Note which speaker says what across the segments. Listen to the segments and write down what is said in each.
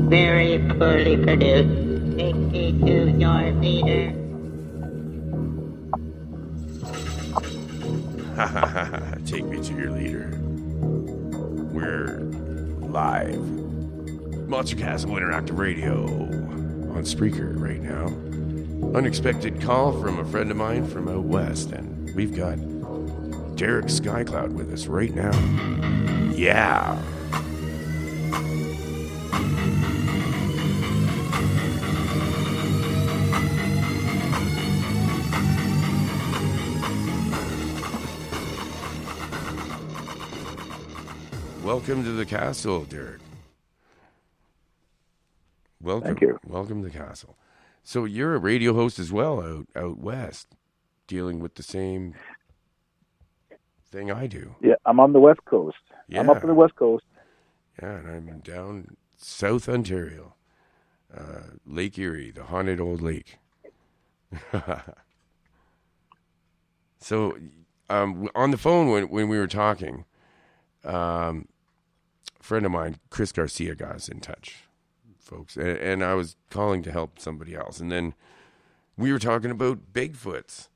Speaker 1: very poorly produced. Take me to your leader.
Speaker 2: Take me to your leader. We're live. Monster Castle Interactive Radio on Spreaker right now. Unexpected call from a friend of mine from out west, and we've got Derrik Skycloud with us right now. Yeah. Welcome to the castle, Derrik. Welcome.
Speaker 3: Thank you.
Speaker 2: Welcome to the castle. So you're a radio host as well out west, dealing with the same thing I do.
Speaker 3: Yeah, I'm on the West Coast.
Speaker 2: Yeah.
Speaker 3: I'm up on the West Coast.
Speaker 2: Yeah, and I'm down South Ontario, Lake Erie, the haunted old lake. So on the phone when we were talking, a friend of mine, Chris Garcia, got us in touch, folks, and I was calling to help somebody else, and then we were talking about Bigfoots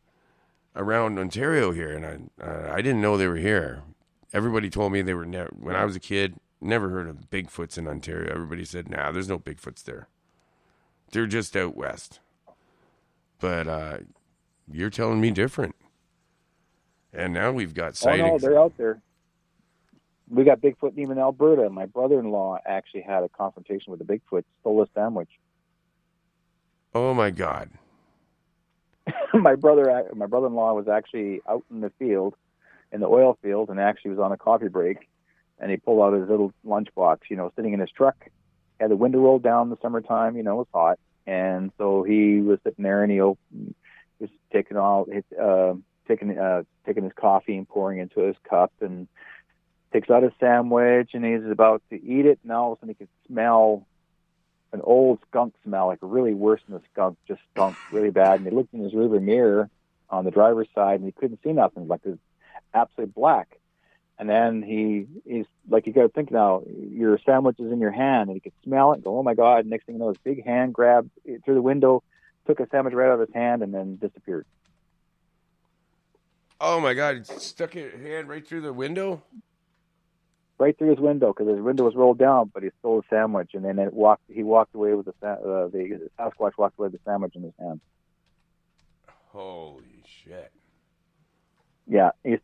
Speaker 2: around Ontario here, and I didn't know they were here. Everybody told me they were when I was a kid. Never heard of Bigfoots in Ontario. Everybody said, "Nah, there's no Bigfoots there. They're just out west." But you're telling me different, and now we've got sightings.
Speaker 3: Oh no, they're out there. We got Bigfoot even in Alberta. My brother-in-law actually had a confrontation with a Bigfoot, stole a sandwich.
Speaker 2: Oh my God!
Speaker 3: my brother-in-law was actually out in the field, in the oil field, and actually was on a coffee break, and he pulled out his little lunchbox, sitting in his truck, had the window rolled down in the summertime, it was hot, and so he was sitting there and he was taking his coffee and pouring into his cup, and takes out his sandwich, and he's about to eat it, and all of a sudden he could smell an old skunk smell, like really worse than a skunk, just stunk really bad. And he looked in his rearview mirror on the driver's side, and he couldn't see nothing, like it was absolutely black. And then he's like, you got to think now, your sandwich is in your hand, and he could smell it and go, oh my God. Next thing you know, his big hand grabbed through the window, took a sandwich right out of his hand, and then disappeared.
Speaker 2: Oh my God, he stuck his hand right through the window?
Speaker 3: Right through his window, because his window was rolled down, but he stole a sandwich, and then he walked away with the Sasquatch walked away with the sandwich in his hand.
Speaker 2: Holy shit.
Speaker 3: Yeah, he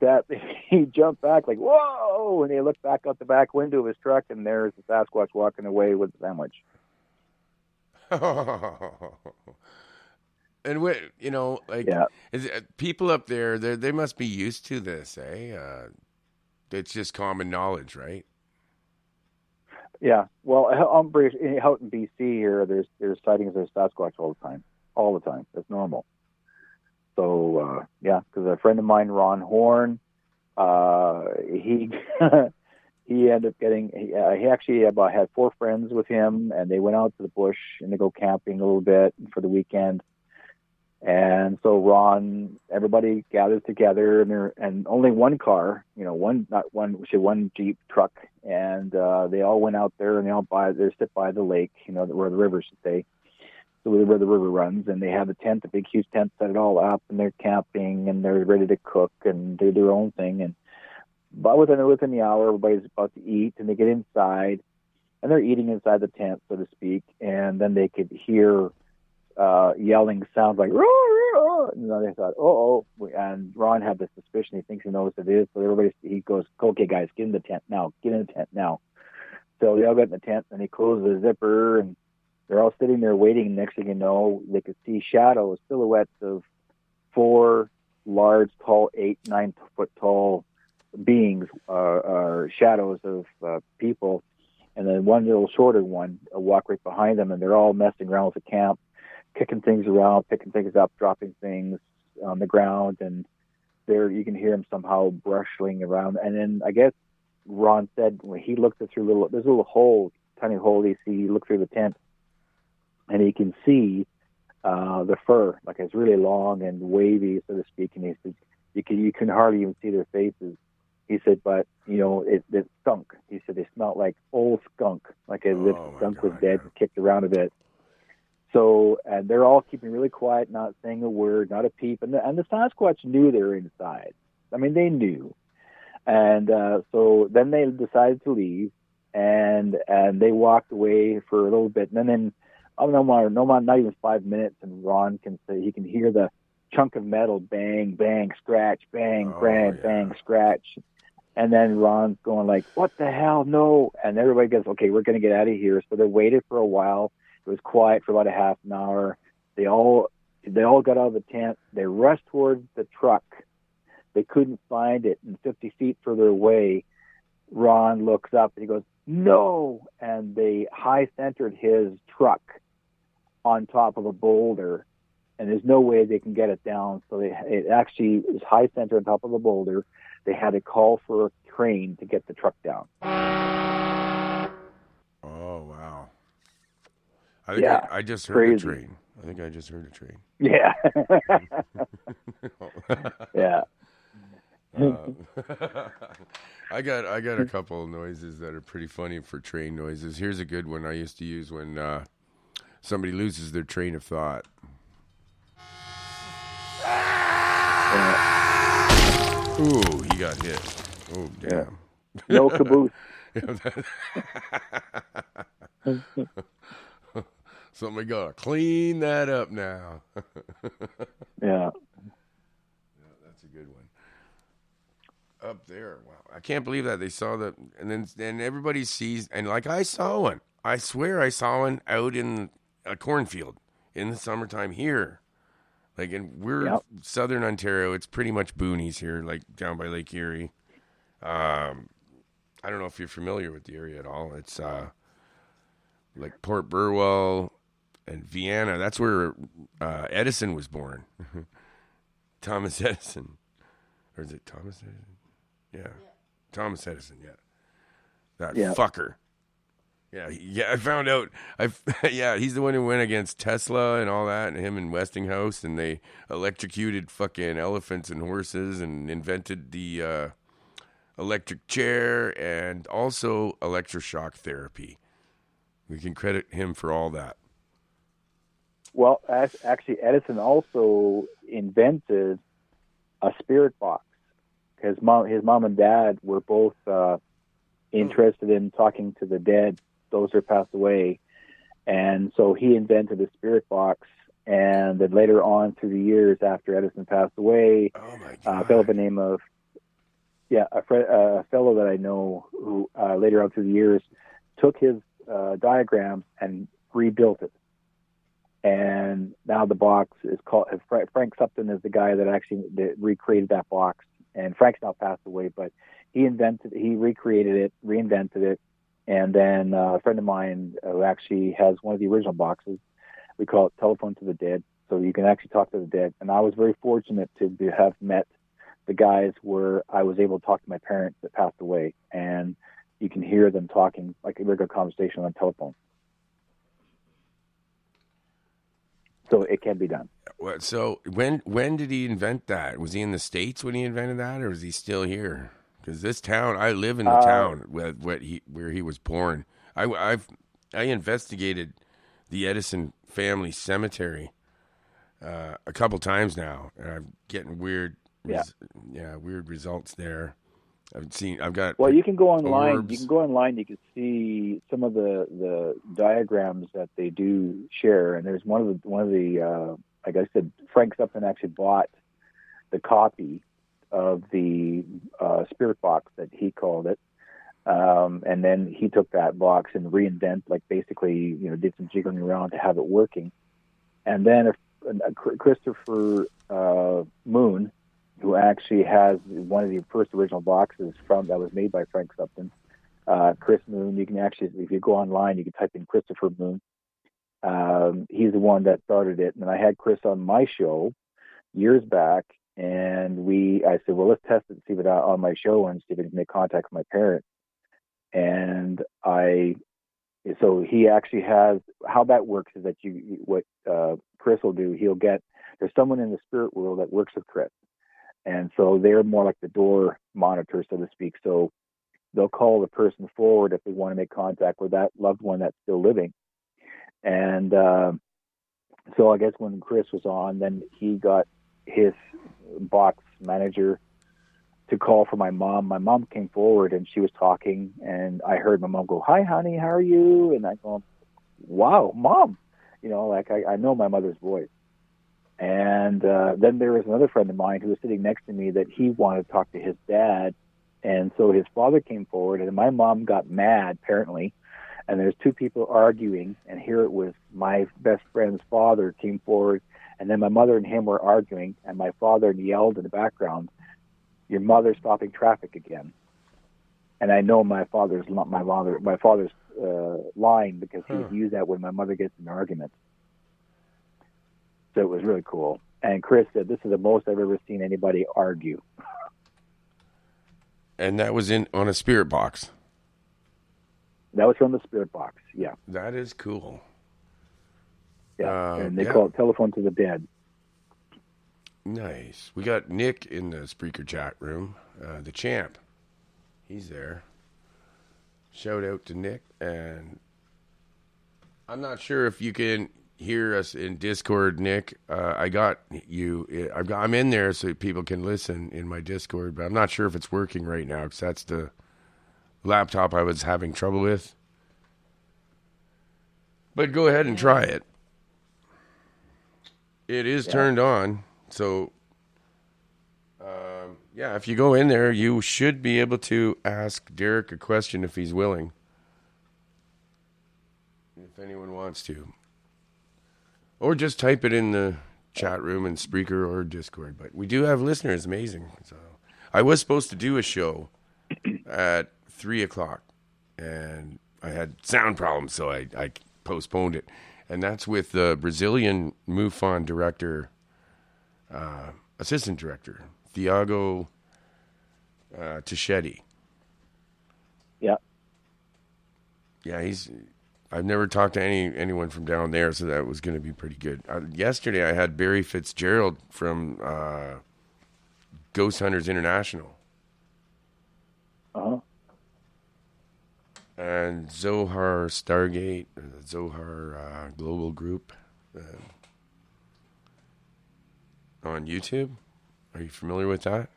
Speaker 3: jumped back like, whoa, and he looked back out the back window of his truck, and there's the Sasquatch walking away with the sandwich.
Speaker 2: And people up there, they must be used to this, eh? It's just common knowledge, right?
Speaker 3: Yeah. Well, out in BC here, there's sightings of Sasquatch all the time. That's normal. So because a friend of mine, Ron Horn, he he ended up getting. He actually had 4 friends with him, and they went out to the bush and they go camping a little bit for the weekend. And so everybody gathered together, and only one car, one Jeep truck, and they all went out there, and they sit by the lake, where the river should say, so where the river runs, and they have a tent, a big huge tent, set it all up, and they're camping, and they're ready to cook and do their own thing, but within the hour, everybody's about to eat, and they get inside, and they're eating inside the tent, so to speak, and then they could hear yelling sounds like, roar, roar. And they thought, and Ron had the suspicion, he thinks he knows what it is, so he goes, okay guys, get in the tent now. So they all got in the tent, and he closed the zipper, and they're all sitting there waiting. Next thing you know, they could see shadows, silhouettes of 4 large, tall, 8-9 foot tall beings, shadows of people, and then one little shorter one walk right behind them, and they're all messing around with the camp, kicking things around, picking things up, dropping things on the ground, and you can hear him somehow brushing around. And then I guess Ron said when he looked through there's a little hole, tiny hole. He looked through the tent, and he can see the fur, like it's really long and wavy, so to speak. And he said you can hardly even see their faces. He said, but it stunk. He said they smelled like old skunk, like as if the skunk was dead and kicked around a bit. So, and they're all keeping really quiet, not saying a word, not a peep. And the Sasquatch knew they were inside. I mean, they knew. And so then they decided to leave, and they walked away for a little bit. And then not even 5 minutes, and Ron can say he can hear the chunk of metal bang, bang, scratch, bang, bang, scratch. And then Ron's going like, what the hell? No. And everybody goes, okay, we're going to get out of here. So they waited for a while. It was quiet for about a half an hour. They all got out of the tent. They rushed towards the truck. They couldn't find it. And 50 feet further away, Ron looks up and he goes, no. And they high-centered his truck on top of a boulder. And there's no way they can get it down. So it actually was high-centered on top of a boulder. They had to call for a train to get the truck down.
Speaker 2: Oh, wow. I just heard a train. I think I just heard a train.
Speaker 3: Yeah. Yeah.
Speaker 2: I got a couple of noises that are pretty funny for train noises. Here's a good one I used to use when somebody loses their train of thought. Ooh, he got hit. Oh, damn.
Speaker 3: Yeah. No caboose.
Speaker 2: Somebody gotta clean that up now.
Speaker 3: Yeah.
Speaker 2: That's a good one. Up there, wow! I can't believe that they saw that, and then everybody sees, and like I saw one. I swear I saw one out in a cornfield in the summertime here. Like, and we're southern Ontario. It's pretty much boonies here, like down by Lake Erie. I don't know if you're familiar with the area at all. It's like Port Burwell and Vienna. That's where Edison was born. Thomas Edison. Or is it Thomas Edison? Yeah. Thomas Edison, yeah. That fucker. Yeah, I found out. He's the one who went against Tesla and all that, and him and Westinghouse, and they electrocuted fucking elephants and horses and invented the electric chair and also electroshock therapy. We can credit him for all that.
Speaker 3: Well, actually, Edison also invented a spirit box. His mom and dad were both interested in talking to the dead, those who passed away, and so he invented a spirit box. And then later on, through the years after Edison passed away, a fellow by the name of a fellow that I know who later on through the years took his diagrams and rebuilt it. And now the box is called Frank Supton is the guy that recreated that box. And Frank's now passed away, but he recreated it, reinvented it. And then a friend of mine who actually has one of the original boxes, we call it Telephone to the Dead. So you can actually talk to the dead. And I was very fortunate to have met the guys where I was able to talk to my parents that passed away. And you can hear them talking like a regular conversation on telephone. So it can be done.
Speaker 2: So when did he invent that? Was he in the States when he invented that, or is he still here? Because this town, I live in the town where he was born. I investigated the Edison family cemetery a couple times now, and I'm getting weird results there. I've got.
Speaker 3: Well, you can go online.
Speaker 2: orbs.
Speaker 3: You can go online. You can see some of the diagrams that they do share. And there's one of the like I said, Frank Supton actually bought the copy of the spirit box that he called it, and then he took that box and basically did some jiggling around to have it working. And then Christopher Moon, who actually has one of the first original boxes that was made by Frank Supton. Chris Moon, you can actually, if you go online, you can type in Christopher Moon. He's the one that started it. And I had Chris on my show years back, and I said, well, let's test it and see if it's on my show and see if it can make contact with my parents. And so he actually has, how that works is that what Chris will do, there's someone in the spirit world that works with Chris. And so they're more like the door monitor, so to speak. So they'll call the person forward if they want to make contact with that loved one that's still living. And so I guess when Chris was on, then he got his box manager to call for my mom. My mom came forward and she was talking, and I heard my mom go, "Hi, honey, how are you?" And I go, "Wow, Mom." Like I know my mother's voice. And then there was another friend of mine who was sitting next to me that he wanted to talk to his dad. And so his father came forward, and my mom got mad, apparently. And there's two people arguing, and here it was my best friend's father came forward, and then my mother and him were arguing, and my father yelled in the background, "Your mother's stopping traffic again." And I know my father's line, because he would use that when my mother gets in an argument. So it was really cool. And Chris said, "This is the most I've ever seen anybody argue."
Speaker 2: And that was on a spirit box.
Speaker 3: That was from the spirit box, yeah.
Speaker 2: That is cool.
Speaker 3: Yeah, and they call it telephone to the dead.
Speaker 2: Nice. We got Nick in the Spreaker chat room, the champ. He's there. Shout out to Nick. And I'm not sure if you can hear us in Discord, Nick. I got you. I'm in there so people can listen in my Discord, but I'm not sure if it's working right now because that's the laptop I was having trouble with. But go ahead and try it. It is turned on. So, if you go in there, you should be able to ask Derrik a question if he's willing. If anyone wants to. Or just type it in the chat room in Spreaker or Discord. But we do have listeners, amazing. So I was supposed to do a show at 3 o'clock, and I had sound problems, so I postponed it. And that's with the Brazilian MUFON director, assistant director, Thiago Tichetti.
Speaker 3: Yeah.
Speaker 2: Yeah, I've never talked to anyone from down there, so that was going to be pretty good. Yesterday, I had Barry Fitzgerald from Ghost Hunters International.
Speaker 3: Uh-huh.
Speaker 2: And Zohar Stargate, Zohar Global Group on YouTube. Are you familiar with that?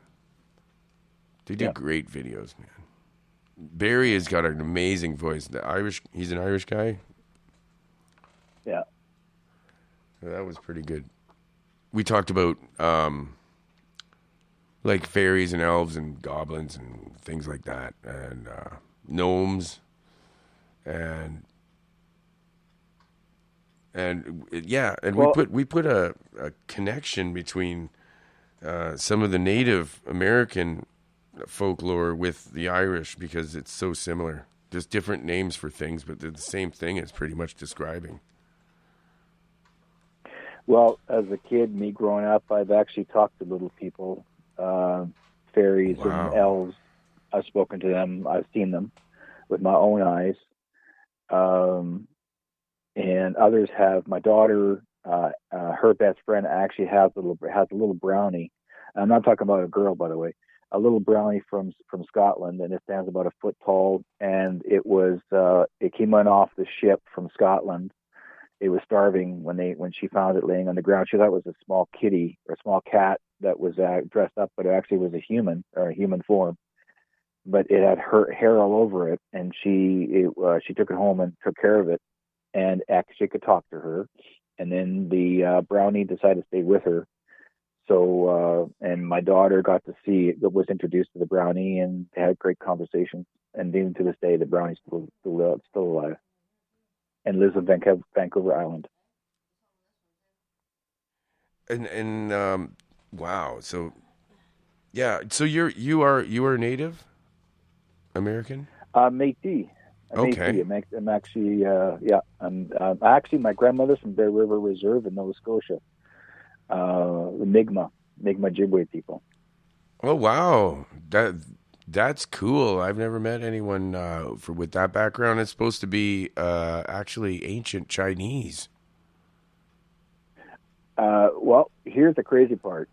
Speaker 2: They do great videos, man. Barry has got an amazing voice. He's an Irish guy.
Speaker 3: Yeah.
Speaker 2: That was pretty good. We talked about like fairies and elves and goblins and things like that, and gnomes, and we put a connection between some of the Native American folklore with the Irish because it's so similar. There's different names for things, but they're the same thing it's pretty much describing.
Speaker 3: Well, as a kid, me growing up, I've actually talked to little people, fairies and elves. I've spoken to them. I've seen them with my own eyes. And others have. My daughter, her best friend actually has a little brownie. I'm not talking about a girl, by the way. A little brownie from Scotland, and it stands about a foot tall. And it came on off the ship from Scotland. It was starving when she found it laying on the ground. She thought it was a small kitty or a small cat that was dressed up, but it actually was a human or a human form. But it had her hair all over it, and she took it home and took care of it, and actually could talk to her. And then the brownie decided to stay with her. So, and my daughter got to was introduced to the brownie, and they had great conversations. And even to this day, the brownie's still alive, and lives in Vancouver Island.
Speaker 2: And wow, so you are Native American?
Speaker 3: Métis.
Speaker 2: Okay.
Speaker 3: I'm actually I'm actually my grandmother's from Bear River Reserve in Nova Scotia. The Mi'kmaq Ojibwe people.
Speaker 2: Oh wow, that's cool. I've never met anyone with that background. It's supposed to be actually ancient Chinese.
Speaker 3: Well, here's the crazy part.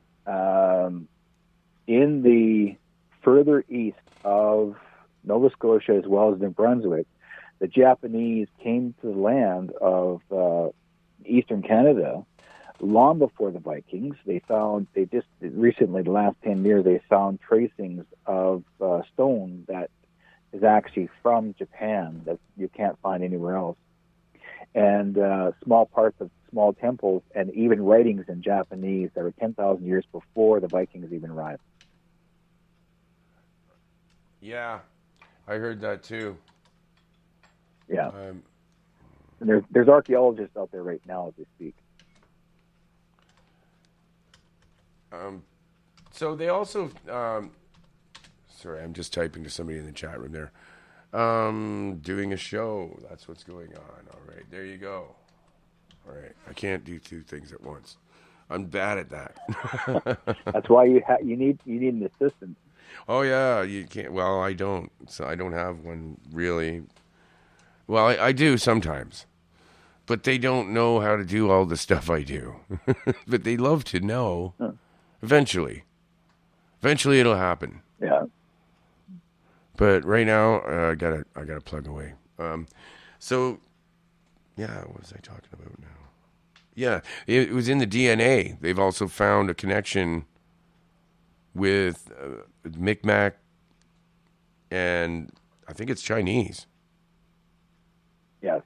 Speaker 3: in the further east of Nova Scotia as well as New Brunswick, the Japanese came to the land of eastern Canada long before the Vikings. They just recently, the last 10 years, they found tracings of stone that is actually from Japan that you can't find anywhere else. And small parts of small temples and even writings in Japanese that were 10,000 years before the Vikings even arrived.
Speaker 2: Yeah, I heard that too.
Speaker 3: Yeah. And there's archaeologists out there right now as we speak.
Speaker 2: So they also, sorry, I'm just typing to somebody in the chat room there. Doing a show. That's what's going on. All right, there you go. All right, I can't do two things at once. I'm bad at that.
Speaker 3: That's why you need an assistant.
Speaker 2: Oh yeah, you can't. Well, I don't. So I don't have one really. Well, I do sometimes, but they don't know how to do all the stuff I do. But they love to know. Huh. Eventually it'll happen.
Speaker 3: Yeah.
Speaker 2: But right now, I gotta plug away. So, yeah, what was I talking about now? Yeah, it was in the DNA. They've also found a connection with Micmac, and I think it's Chinese.
Speaker 3: Yes.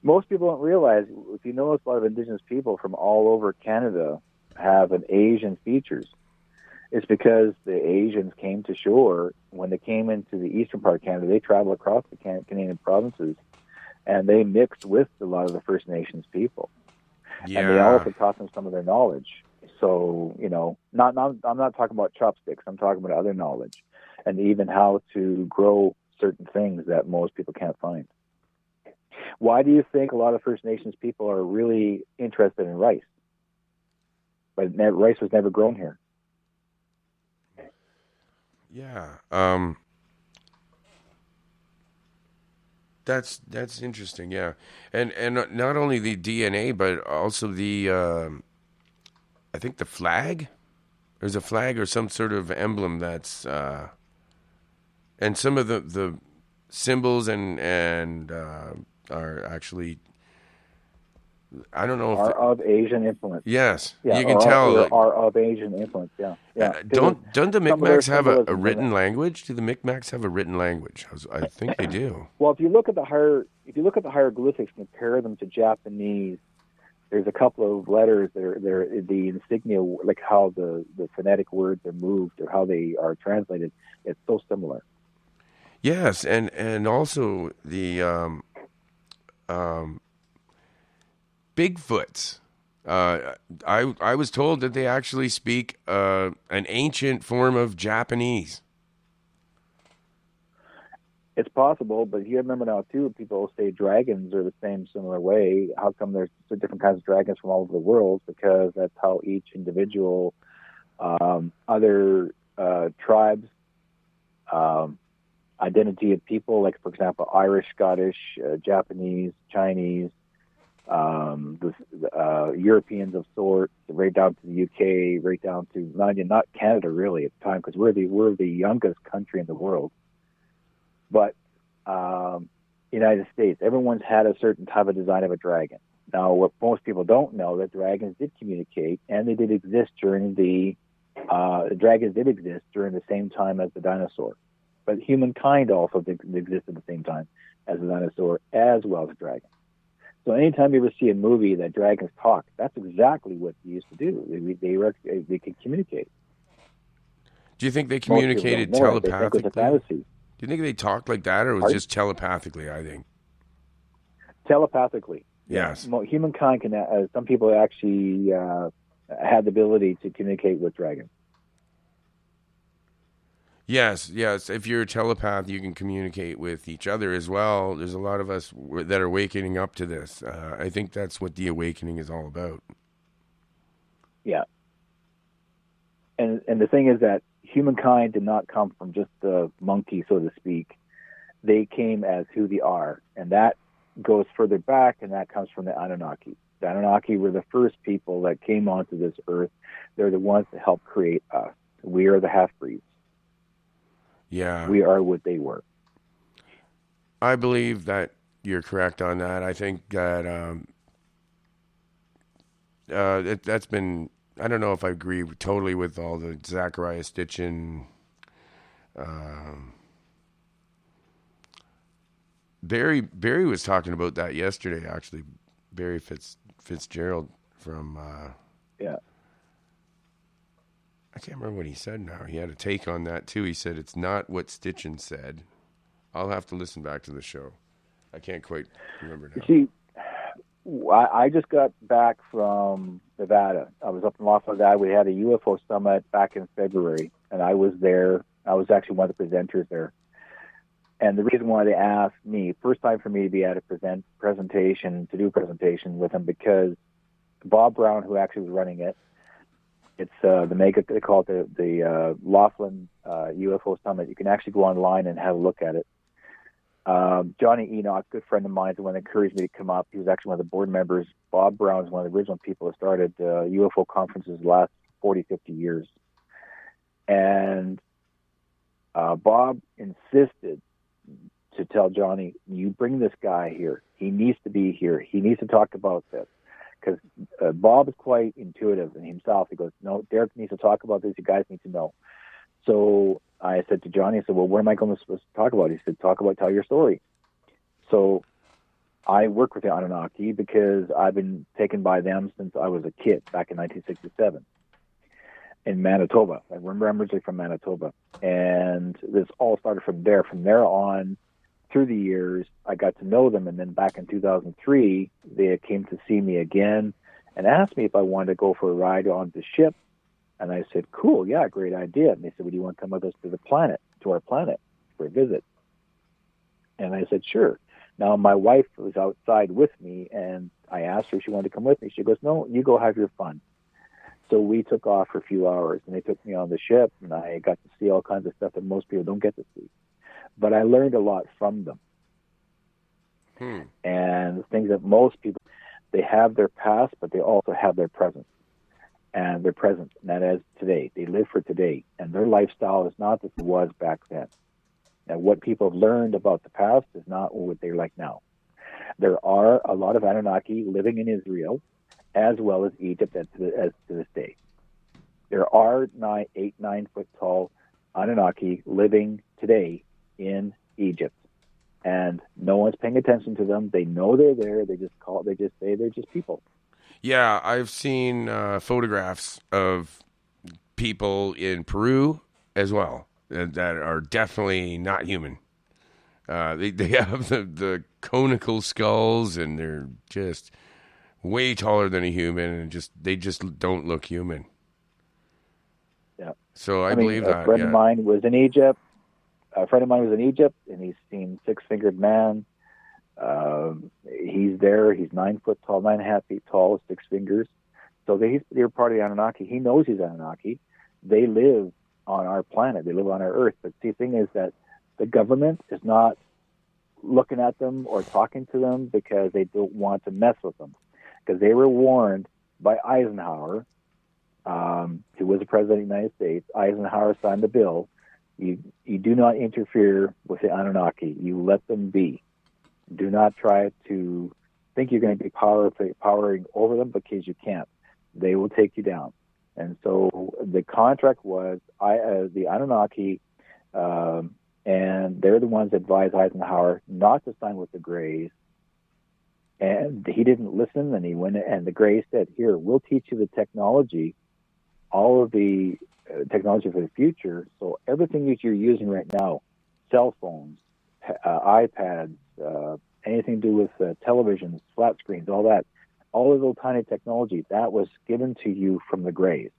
Speaker 3: Most people don't realize, if you notice, a lot of Indigenous people from all over Canada have an Asian features. It's because the Asians came to shore. When they came into the eastern part of Canada, they traveled across the Canadian provinces, and they mixed with a lot of the First Nations people. Yeah. And they also taught them some of their knowledge. So, I'm not talking about chopsticks. I'm talking about other knowledge, and even how to grow certain things that most people can't find. Why do you think a lot of First Nations people are really interested in rice? But rice was never grown here.
Speaker 2: Yeah, that's interesting. Yeah, and not only the DNA, but also the I think the flag. There's a flag or some sort of emblem that's and some of the symbols and are actually. I don't know if
Speaker 3: are of Asian influence.
Speaker 2: Yes, yeah, you can tell.
Speaker 3: Are of Asian influence. Yeah, yeah.
Speaker 2: Don't the Micmacs have a written language? Do the Micmacs have a written language? I think they do.
Speaker 3: Well, if you look at the hieroglyphics, compare them to Japanese. There's a couple of letters. They're the insignia, like how the phonetic words are moved or how they are translated. It's so similar.
Speaker 2: Yes, and also the Bigfoots. I was told that they actually speak an ancient form of Japanese.
Speaker 3: It's possible, but you remember now too, people say dragons are the same similar way. How come there's different kinds of dragons from all over the world? Because that's how each individual, other tribes, identity of people, like for example, Irish, Scottish, Japanese, Chinese, the Europeans of sorts, right down to the UK, right down to not Canada really at the time, because we're the youngest country in the world. But United States, everyone's had a certain type of design of a dragon. Now, what most people don't know, that dragons did communicate, and they did exist during the dragons did exist during the same time as the dinosaur. But humankind also existed at the same time as the dinosaur, as well as the dragon. So anytime you ever see a movie that dragons talk, that's exactly what they used to do. They could communicate.
Speaker 2: Do you think they communicated telepathically?
Speaker 3: They think it was a fantasy.
Speaker 2: Do you think they talked like that, or it was just telepathically, I think?
Speaker 3: Telepathically.
Speaker 2: Yes.
Speaker 3: Humankind can, some people actually had the ability to communicate with dragons.
Speaker 2: Yes. If you're a telepath, you can communicate with each other as well. There's a lot of us that are waking up to this. I think that's what the awakening is all about.
Speaker 3: Yeah. And the thing is that humankind did not come from just the monkey, so to speak. They came as who they are. And that goes further back, and that comes from the Anunnaki. The Anunnaki were the first people that came onto this earth. They're the ones that helped create us. We are the half-breeds.
Speaker 2: Yeah.
Speaker 3: We are what they were.
Speaker 2: I believe that you're correct on that. I think that that's been. I don't know if I agree totally with all the Zachariah Stitchin. Barry was talking about that yesterday. Actually, Barry Fitzgerald from.
Speaker 3: Yeah.
Speaker 2: I can't remember what he said now. He had a take on that too. He said it's not what Stitchin said. I'll have to listen back to the show. I can't quite remember now.
Speaker 3: You see, I just got back from Nevada. I was up in Las Vegas. We had a UFO summit back in February, and I was there. I was actually one of the presenters there. And the reason why they asked me, first time for me to be at a presentation with them, because Bob Brown, who actually was running it, it's the mega, they call it the Laughlin UFO Summit. You can actually go online and have a look at it. Johnny Enoch, good friend of mine, is the one that encouraged me to come up. He was actually one of the board members. Bob Brown is one of the original people that started UFO conferences the last 40, 50 years. And Bob insisted to tell Johnny, you bring this guy here. He needs to be here. He needs to talk about this. Because Bob is quite intuitive in himself. He goes, no, Derrik needs to talk about this. You guys need to know. So I said to Johnny, I said, well, what am I going to talk about? He said, tell your story. So I work with the Anunnaki because I've been taken by them since I was a kid back in 1967 in Manitoba. I remember I'm originally from Manitoba. And this all started from there. From there on, through the years, I got to know them. And then back in 2003, they came to see me again and asked me if I wanted to go for a ride on the ship. And I said, cool, yeah, great idea. And they said, well, do you want to come with us to our planet for a visit? And I said, sure. Now, my wife was outside with me, and I asked her if she wanted to come with me. She goes, no, you go have your fun. So we took off for a few hours, and they took me on the ship, and I got to see all kinds of stuff that most people don't get to see. But I learned a lot from them. And things that most people, they have their past, but they also have their present. And their present, and that is today. They live for today. And their lifestyle is not as it was back then. And what people have learned about the past is not what they're like now. There are a lot of Anunnaki living in Israel, as well as Egypt as to this day. There are 8, 9 foot tall Anunnaki living today in Egypt. And no one's paying attention to them. They know they're there. They just say they're just people.
Speaker 2: Yeah, I've seen photographs of people in Peru as well that are definitely not human. They have the conical skulls, and they're just way taller than a human, and they just don't look human.
Speaker 3: Yeah.
Speaker 2: So I believe that.
Speaker 3: A friend of mine was in Egypt. And he's seen six-fingered man. He's there. He's 9 foot tall, 9.5 feet tall, 6 fingers. So they're part of the Anunnaki. He knows he's Anunnaki. They live on our planet. They live on our Earth. But the thing is that the government is not looking at them or talking to them because they don't want to mess with them. Because they were warned by Eisenhower, who was the president of the United States. Eisenhower signed the bill. You do not interfere with the Anunnaki. You let them be. Do not try to think you're going to be powering over them, because you can't. They will take you down. And so the contract was the Anunnaki, and they're the ones that advised Eisenhower not to sign with the Greys. And he didn't listen, and he went, and the Greys said, here, we'll teach you the technology, all of the technology for the future. So everything that you're using right now, cell phones, iPads, anything to do with televisions, flat screens, all that, all of those tiny technology, that was given to you from the Greys.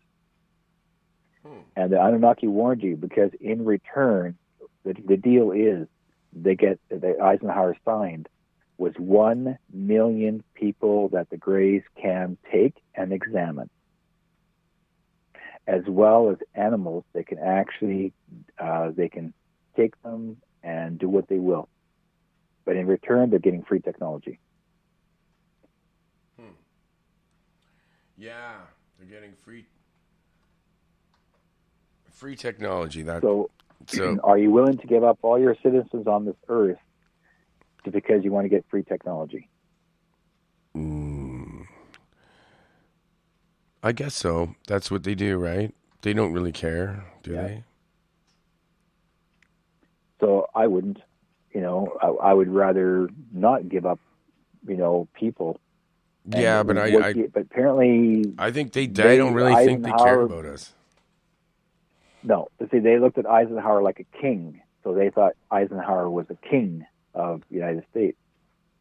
Speaker 3: And the Anunnaki warned you, because in return, the deal is the Eisenhower signed was 1 million people that the Greys can take and examine, as well as animals. They can actually they can take them and do what they will. But in return, they're getting free technology.
Speaker 2: Yeah, they're getting free. Free technology.
Speaker 3: So,
Speaker 2: So
Speaker 3: are you willing to give up all your citizens on this earth because you want to get free technology?
Speaker 2: I guess so. That's what they do, right? They don't really care, do they?
Speaker 3: So I wouldn't. I would rather not give up, people.
Speaker 2: Yeah, but
Speaker 3: but apparently,
Speaker 2: I think they don't really think they care about us.
Speaker 3: No, see, they looked at Eisenhower like a king, so they thought Eisenhower was a king of the United States.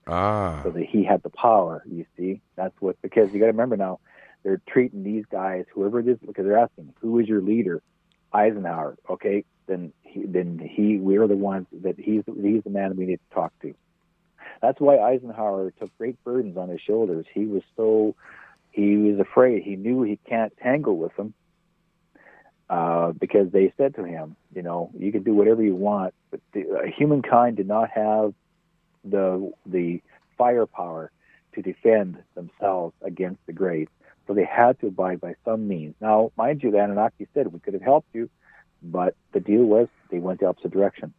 Speaker 3: So that he had the power. You see, that's because you got to remember now, they're treating these guys, whoever it is, because they're asking, who is your leader? Eisenhower. Okay, then we're the ones that he's the man we need to talk to. That's why Eisenhower took great burdens on his shoulders. He was afraid. He knew he can't tangle with them because they said to him, you can do whatever you want, but humankind did not have the firepower to defend themselves against the Greys. So they had to abide by some means. Now, mind you, the Anunnaki said, we could have helped you, but the deal was they went the opposite direction.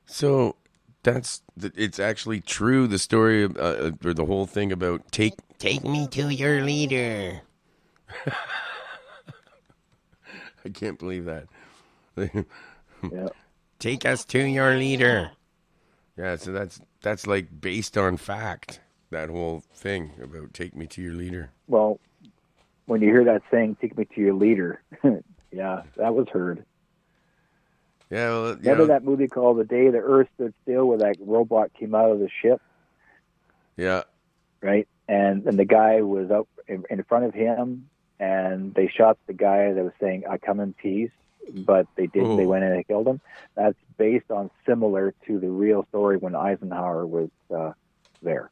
Speaker 2: So it's actually true, the story or the whole thing about take me to your leader. I can't believe that.
Speaker 3: Yeah.
Speaker 2: Take us to your leader. Yeah, so that's like based on fact, that whole thing about take me to your leader.
Speaker 3: Well, when you hear that saying, take me to your leader, yeah, that was heard.
Speaker 2: Yeah, well,
Speaker 3: remember that movie called The Day the Earth Stood Still, where that robot came out of the ship?
Speaker 2: Yeah.
Speaker 3: Right? And the guy was up in front of him, and they shot the guy that was saying, I come in peace, but they didn't. They went in and killed him. That's based on similar to the real story when Eisenhower was there.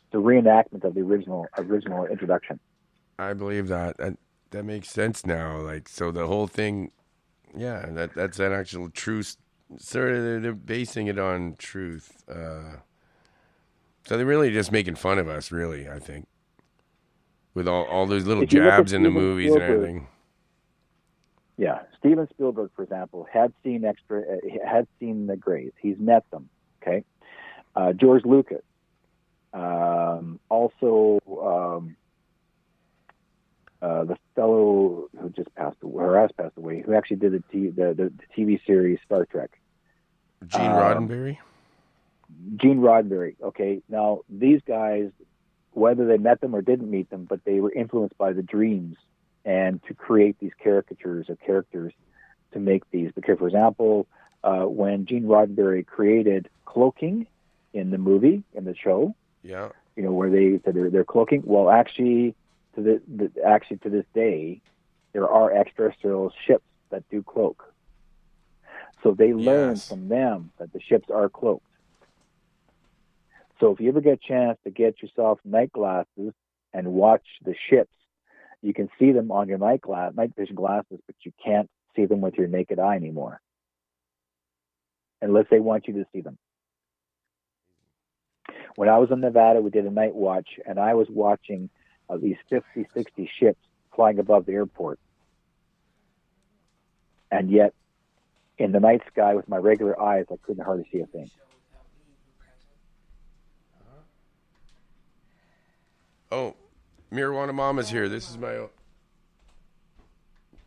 Speaker 3: It's a reenactment of the original introduction.
Speaker 2: I believe that. That makes sense now. Like, so the whole thing, yeah, that's an actual truth. Sort of, they're basing it on truth. So they're really just making fun of us, really, I think, with all those little jabs in the movies and everything.
Speaker 3: Yeah, Steven Spielberg, for example, had seen the Greys. He's met them. Okay, George Lucas, also the fellow who just passed away, or has passed away, who actually did the TV series Star Trek.
Speaker 2: Gene Roddenberry.
Speaker 3: Gene Roddenberry. Okay, now these guys, whether they met them or didn't meet them, but they were influenced by the dreams and to create these caricatures of characters to make these. Because, for example, when Gene Roddenberry created cloaking in the movie, in the show,
Speaker 2: yeah,
Speaker 3: where they said they're cloaking. Well, actually, to this day, there are extraterrestrial ships that do cloak. So they learned from them that the ships are cloaked. So if you ever get a chance to get yourself night glasses and watch the ships, you can see them on your night vision glasses, but you can't see them with your naked eye anymore, unless they want you to see them. When I was in Nevada, we did a night watch, and I was watching these 50, 60 ships flying above the airport. And yet, in the night sky with my regular eyes, I couldn't hardly see a thing.
Speaker 2: Oh, Marijuana Mama's here. This is my...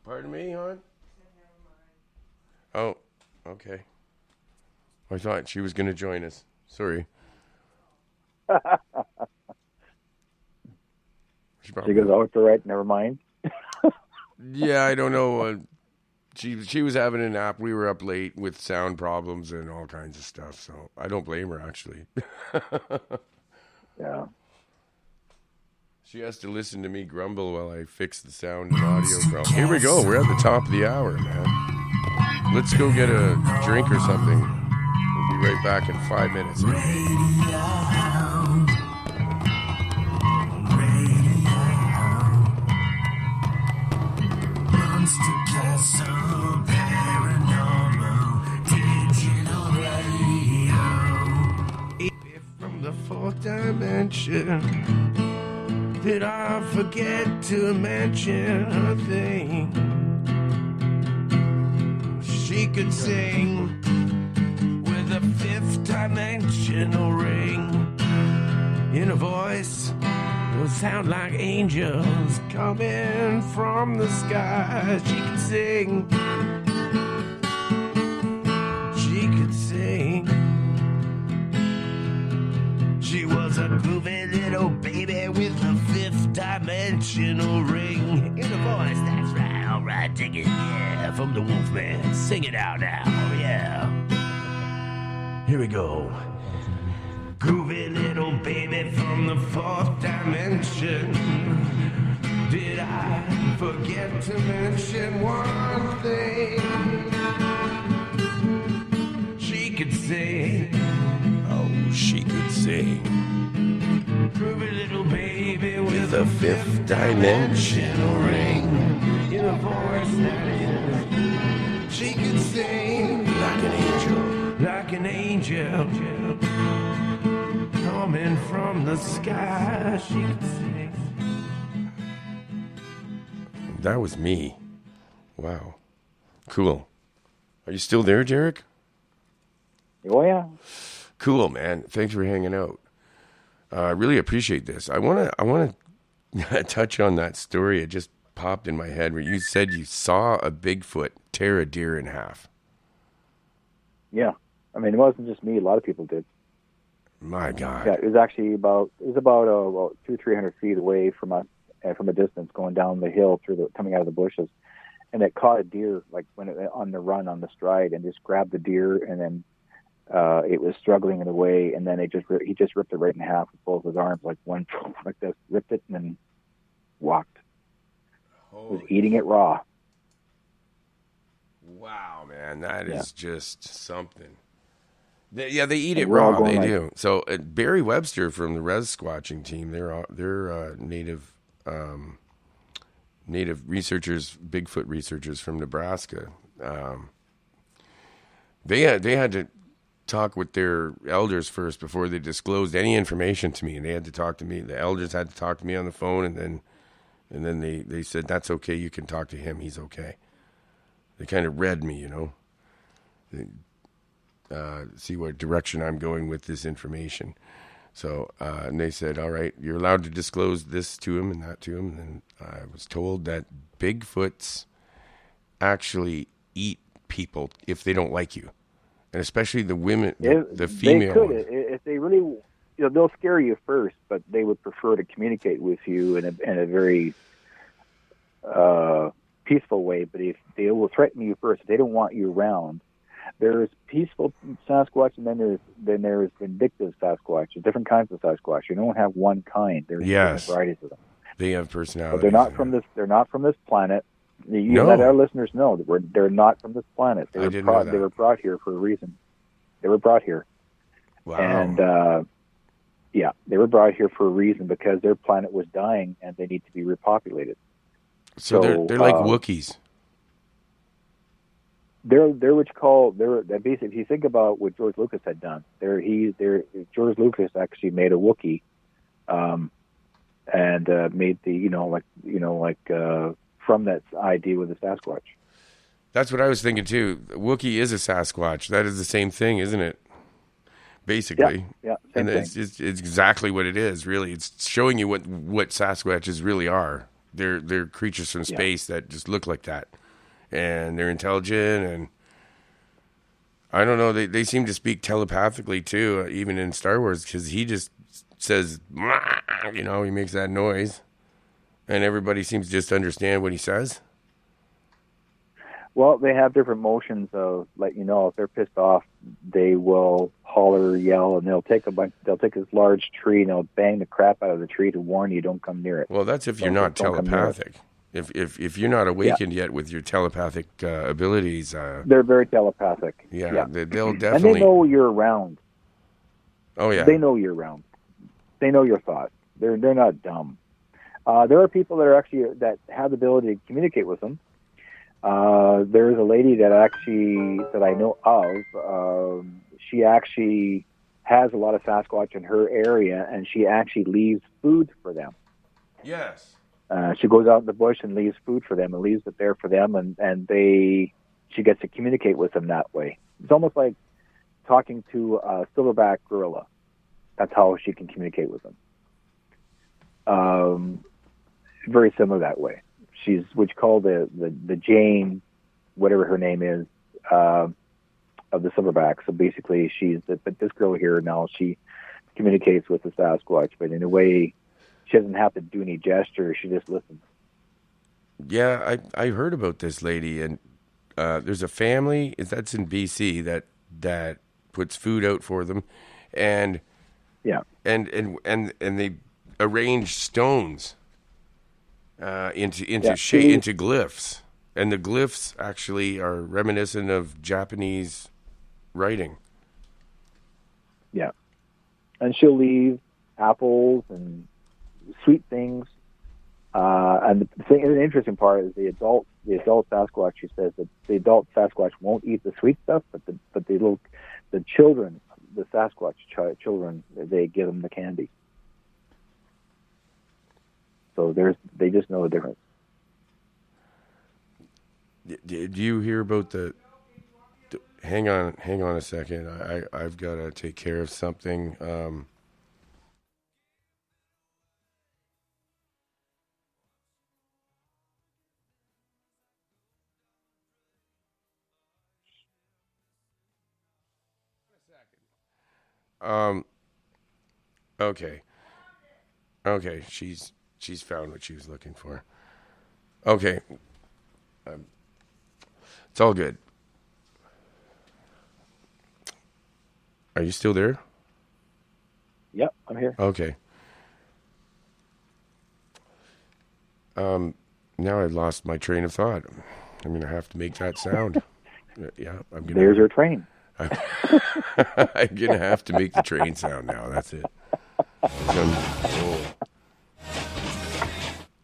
Speaker 2: Pardon me, hon? Oh, okay. I thought she was going to join us. Sorry. She
Speaker 3: goes, oh, it's all right, never mind.
Speaker 2: Yeah, I don't know. She was having a nap. We were up late with sound problems and all kinds of stuff, so I don't blame her, actually.
Speaker 3: Yeah.
Speaker 2: She has to listen to me grumble while I fix the sound and audio problem. Here we go. We're at the top of the hour, man. Let's go get a drink or something. We'll be right back in 5 minutes. From the fourth dimension. Did I forget to mention a thing? She could sing with a fifth dimensional ring in a voice that would sound like angels coming from the sky. She could sing. She could sing. She was a groovy little baby with a fifth dimensional ring in a voice. That's right, all right, dig it, yeah. From the Wolfman, sing it out now, yeah. Here we go. Groovy little baby from the fourth dimension. Did I forget to mention one thing? She could sing. Oh, she could sing. Groovy little baby with a fifth dimensional ring in a voice that is. She could sing like an angel, like an angel. Coming from the sky, she could sing. That was me. Wow. Cool. Are you still there, Derrik?
Speaker 3: Oh, yeah.
Speaker 2: Cool, man. Thanks for hanging out. I really appreciate this. I want to touch on that story. It just popped in my head where you said you saw a Bigfoot tear a deer in half.
Speaker 3: Yeah. I mean, it wasn't just me. A lot of people did.
Speaker 2: My God.
Speaker 3: Yeah, it was actually about 200-300 feet away from us, and from a distance, going down the hill coming out of the bushes, and it caught a deer like on the run on the stride, and just grabbed the deer, and then it was struggling in the way, and then he just ripped it right in half with both his arms, like one like this, ripped it, and then walked. Was eating it raw.
Speaker 2: Wow, man, that is just something. They eat it
Speaker 3: And we're all
Speaker 2: raw.
Speaker 3: going
Speaker 2: They
Speaker 3: like-
Speaker 2: do. So Barry Webster from the Res Squatching team, they're native researchers, Bigfoot researchers from Nebraska. They had to talk with their elders first before they disclosed any information to me, and they had to talk to me. The elders had to talk to me on the phone, and then they said, "That's okay. You can talk to him. He's okay." They kind of read me, see what direction I'm going with this information. So, and they said, all right, you're allowed to disclose this to him and that to him. And I was told that Bigfoots actually eat people if they don't like you. And especially the women, the female
Speaker 3: They could,
Speaker 2: ones.
Speaker 3: if they really, they'll scare you first, but they would prefer to communicate with you in a very peaceful way. But if they will threaten you first, if they don't want you around. There's peaceful Sasquatch, and then there's vindictive Sasquatch. There's different kinds of Sasquatch. You don't have one kind. There's different varieties of them.
Speaker 2: They have personalities.
Speaker 3: But they're not from this. They're not from this planet. You
Speaker 2: No.
Speaker 3: let our listeners know that they're not from this planet.
Speaker 2: I didn't know that.
Speaker 3: They were brought here for a reason. They were brought here.
Speaker 2: Wow.
Speaker 3: And they were brought here for a reason, because their planet was dying and they need to be repopulated.
Speaker 2: So they're like Wookiees.
Speaker 3: They're what you call basically. If you think about what George Lucas had done, George Lucas actually made a Wookiee, and made the from that idea with the Sasquatch.
Speaker 2: That's what I was thinking too. Wookiee is a Sasquatch. That is the same thing, isn't it? Basically,
Speaker 3: Yeah, same
Speaker 2: and
Speaker 3: thing.
Speaker 2: it's exactly what it is. Really, it's showing you what Sasquatches really are. They're creatures from space that just look like that. And they're intelligent, and I don't know. They seem to speak telepathically too, even in Star Wars, because he just says, he makes that noise, and everybody seems to just understand what he says.
Speaker 3: Well, they have different motions of, if they're pissed off, they will holler, yell, and they'll take this large tree and they'll bang the crap out of the tree to warn you, don't come near it.
Speaker 2: Well, that's if you're not
Speaker 3: Don't come near it.
Speaker 2: telepathic. If you're not awakened yet with your telepathic abilities,
Speaker 3: They're very telepathic.
Speaker 2: they'll definitely.
Speaker 3: And they know you're around.
Speaker 2: Oh yeah.
Speaker 3: They know you're around. They know your thoughts. They're not dumb. There are people that have the ability to communicate with them. There's a lady that I know of. She actually has a lot of Sasquatch in her area, and she actually leaves food for them.
Speaker 2: Yes.
Speaker 3: She goes out in the bush and leaves food for them and leaves it there for them, and she gets to communicate with them that way. It's almost like talking to a silverback gorilla. That's how she can communicate with them. Very similar that way. She's what you call the Jane, whatever her name is, of the silverback. So basically, but this girl here now, she communicates with the Sasquatch, but in a way, she doesn't have to do any gesture. She just listens.
Speaker 2: Yeah, I heard about this lady, and there's a family that's in BC that puts food out for them, and
Speaker 3: yeah,
Speaker 2: and they arrange stones into glyphs, and the glyphs actually are reminiscent of Japanese writing.
Speaker 3: Yeah, and she'll leave apples and sweet things. And the interesting part is the adult Sasquatch. She says that the adult Sasquatch won't eat the sweet stuff, but the children, the Sasquatch children, they give them the candy. So they just know the difference.
Speaker 2: Did you hear about hang on a second. I've got to take care of something. Okay. Okay, she's found what she was looking for. Okay. It's all good. Are you still there?
Speaker 3: Yep, I'm here.
Speaker 2: Okay. Now I lost my train of thought. I'm going to have to make that sound. Yeah, I'm going to.
Speaker 3: There's your train.
Speaker 2: I'm going to have to make the train sound now. That's it.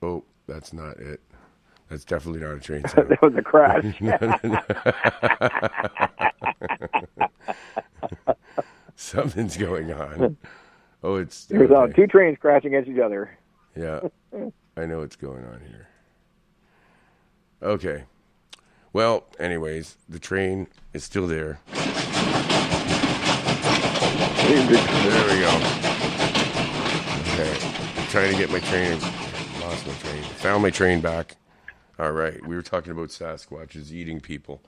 Speaker 2: Oh, that's not it. That's definitely not a train sound.
Speaker 3: That was a crash.
Speaker 2: Something's going on. Oh, it's...
Speaker 3: There's
Speaker 2: okay.
Speaker 3: Two trains crashing against each other.
Speaker 2: Yeah, I know what's going on here. Okay. Well, anyways, the train is still there. There we go. Okay. I'm trying to get my train. Lost my train. Found my train back. All right. We were talking about Sasquatches eating people.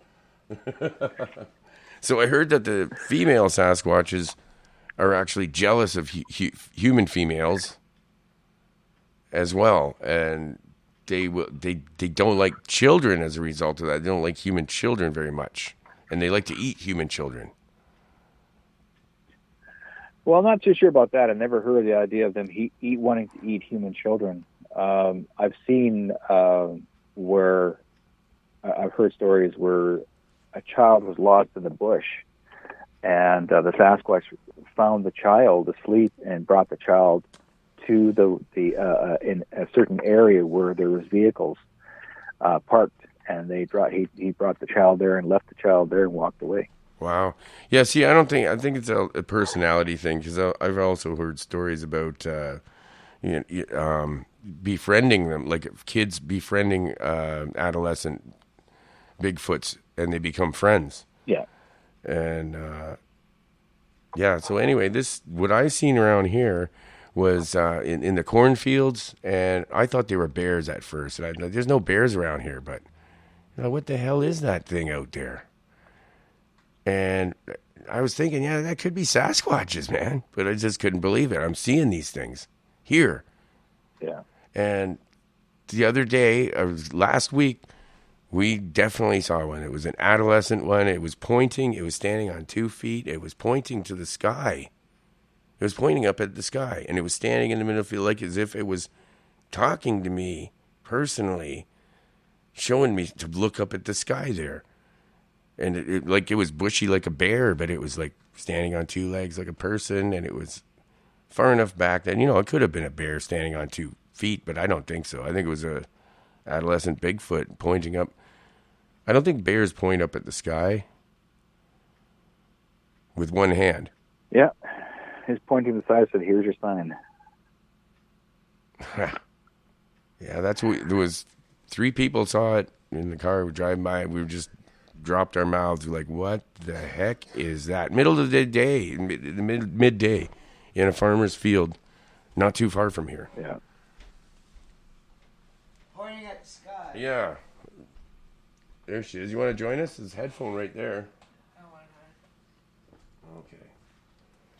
Speaker 2: So I heard that the female Sasquatches are actually jealous of human females as well, and they don't like children as a result of that. They don't like human children very much, and they like to eat human children.
Speaker 3: Well, I'm not too sure about that. I never heard the idea of them wanting to eat human children. I've seen where I've heard stories where a child was lost in the bush, and the Sasquatch found the child asleep and brought the child to in a certain area where there was vehicles parked, and he brought the child there and left the child there and walked away.
Speaker 2: Wow. Yeah. See, I think it's a personality thing, because I've also heard stories about befriending them, like kids befriending adolescent Bigfoots, and they become friends.
Speaker 3: Yeah.
Speaker 2: And yeah. So anyway, what I seen around here was in the cornfields, and I thought they were bears at first. And there's no bears around here, but what the hell is that thing out there? And I was thinking, yeah, that could be Sasquatches, man. But I just couldn't believe it. I'm seeing these things here.
Speaker 3: Yeah.
Speaker 2: And the other day, last week, we definitely saw one. It was an adolescent one. It was pointing. It was standing on 2 feet. It was pointing to the sky. It was pointing up at the sky. And it was standing in the middle of the field, like as if it was talking to me personally, showing me to look up at the sky there. And it was bushy like a bear, but it was like standing on 2 legs like a person, and it was far enough back that, it could have been a bear standing on 2 feet, but I don't think so. I think it was a adolescent Bigfoot pointing up. I don't think bears point up at the sky with one hand.
Speaker 3: Yeah. He's pointing to the side and said, "Here's your sign."
Speaker 2: Yeah, that's what there was. 3 people saw it in the car. We were driving by. We were just dropped our mouths. We're like, "What the heck is that?" Middle of the day, midday, in a farmer's field, not too far from here.
Speaker 3: Yeah.
Speaker 4: Pointing at the sky.
Speaker 2: Yeah. There she is. You want to join us? There's a headphone right there.
Speaker 4: Oh, why not?
Speaker 2: Okay.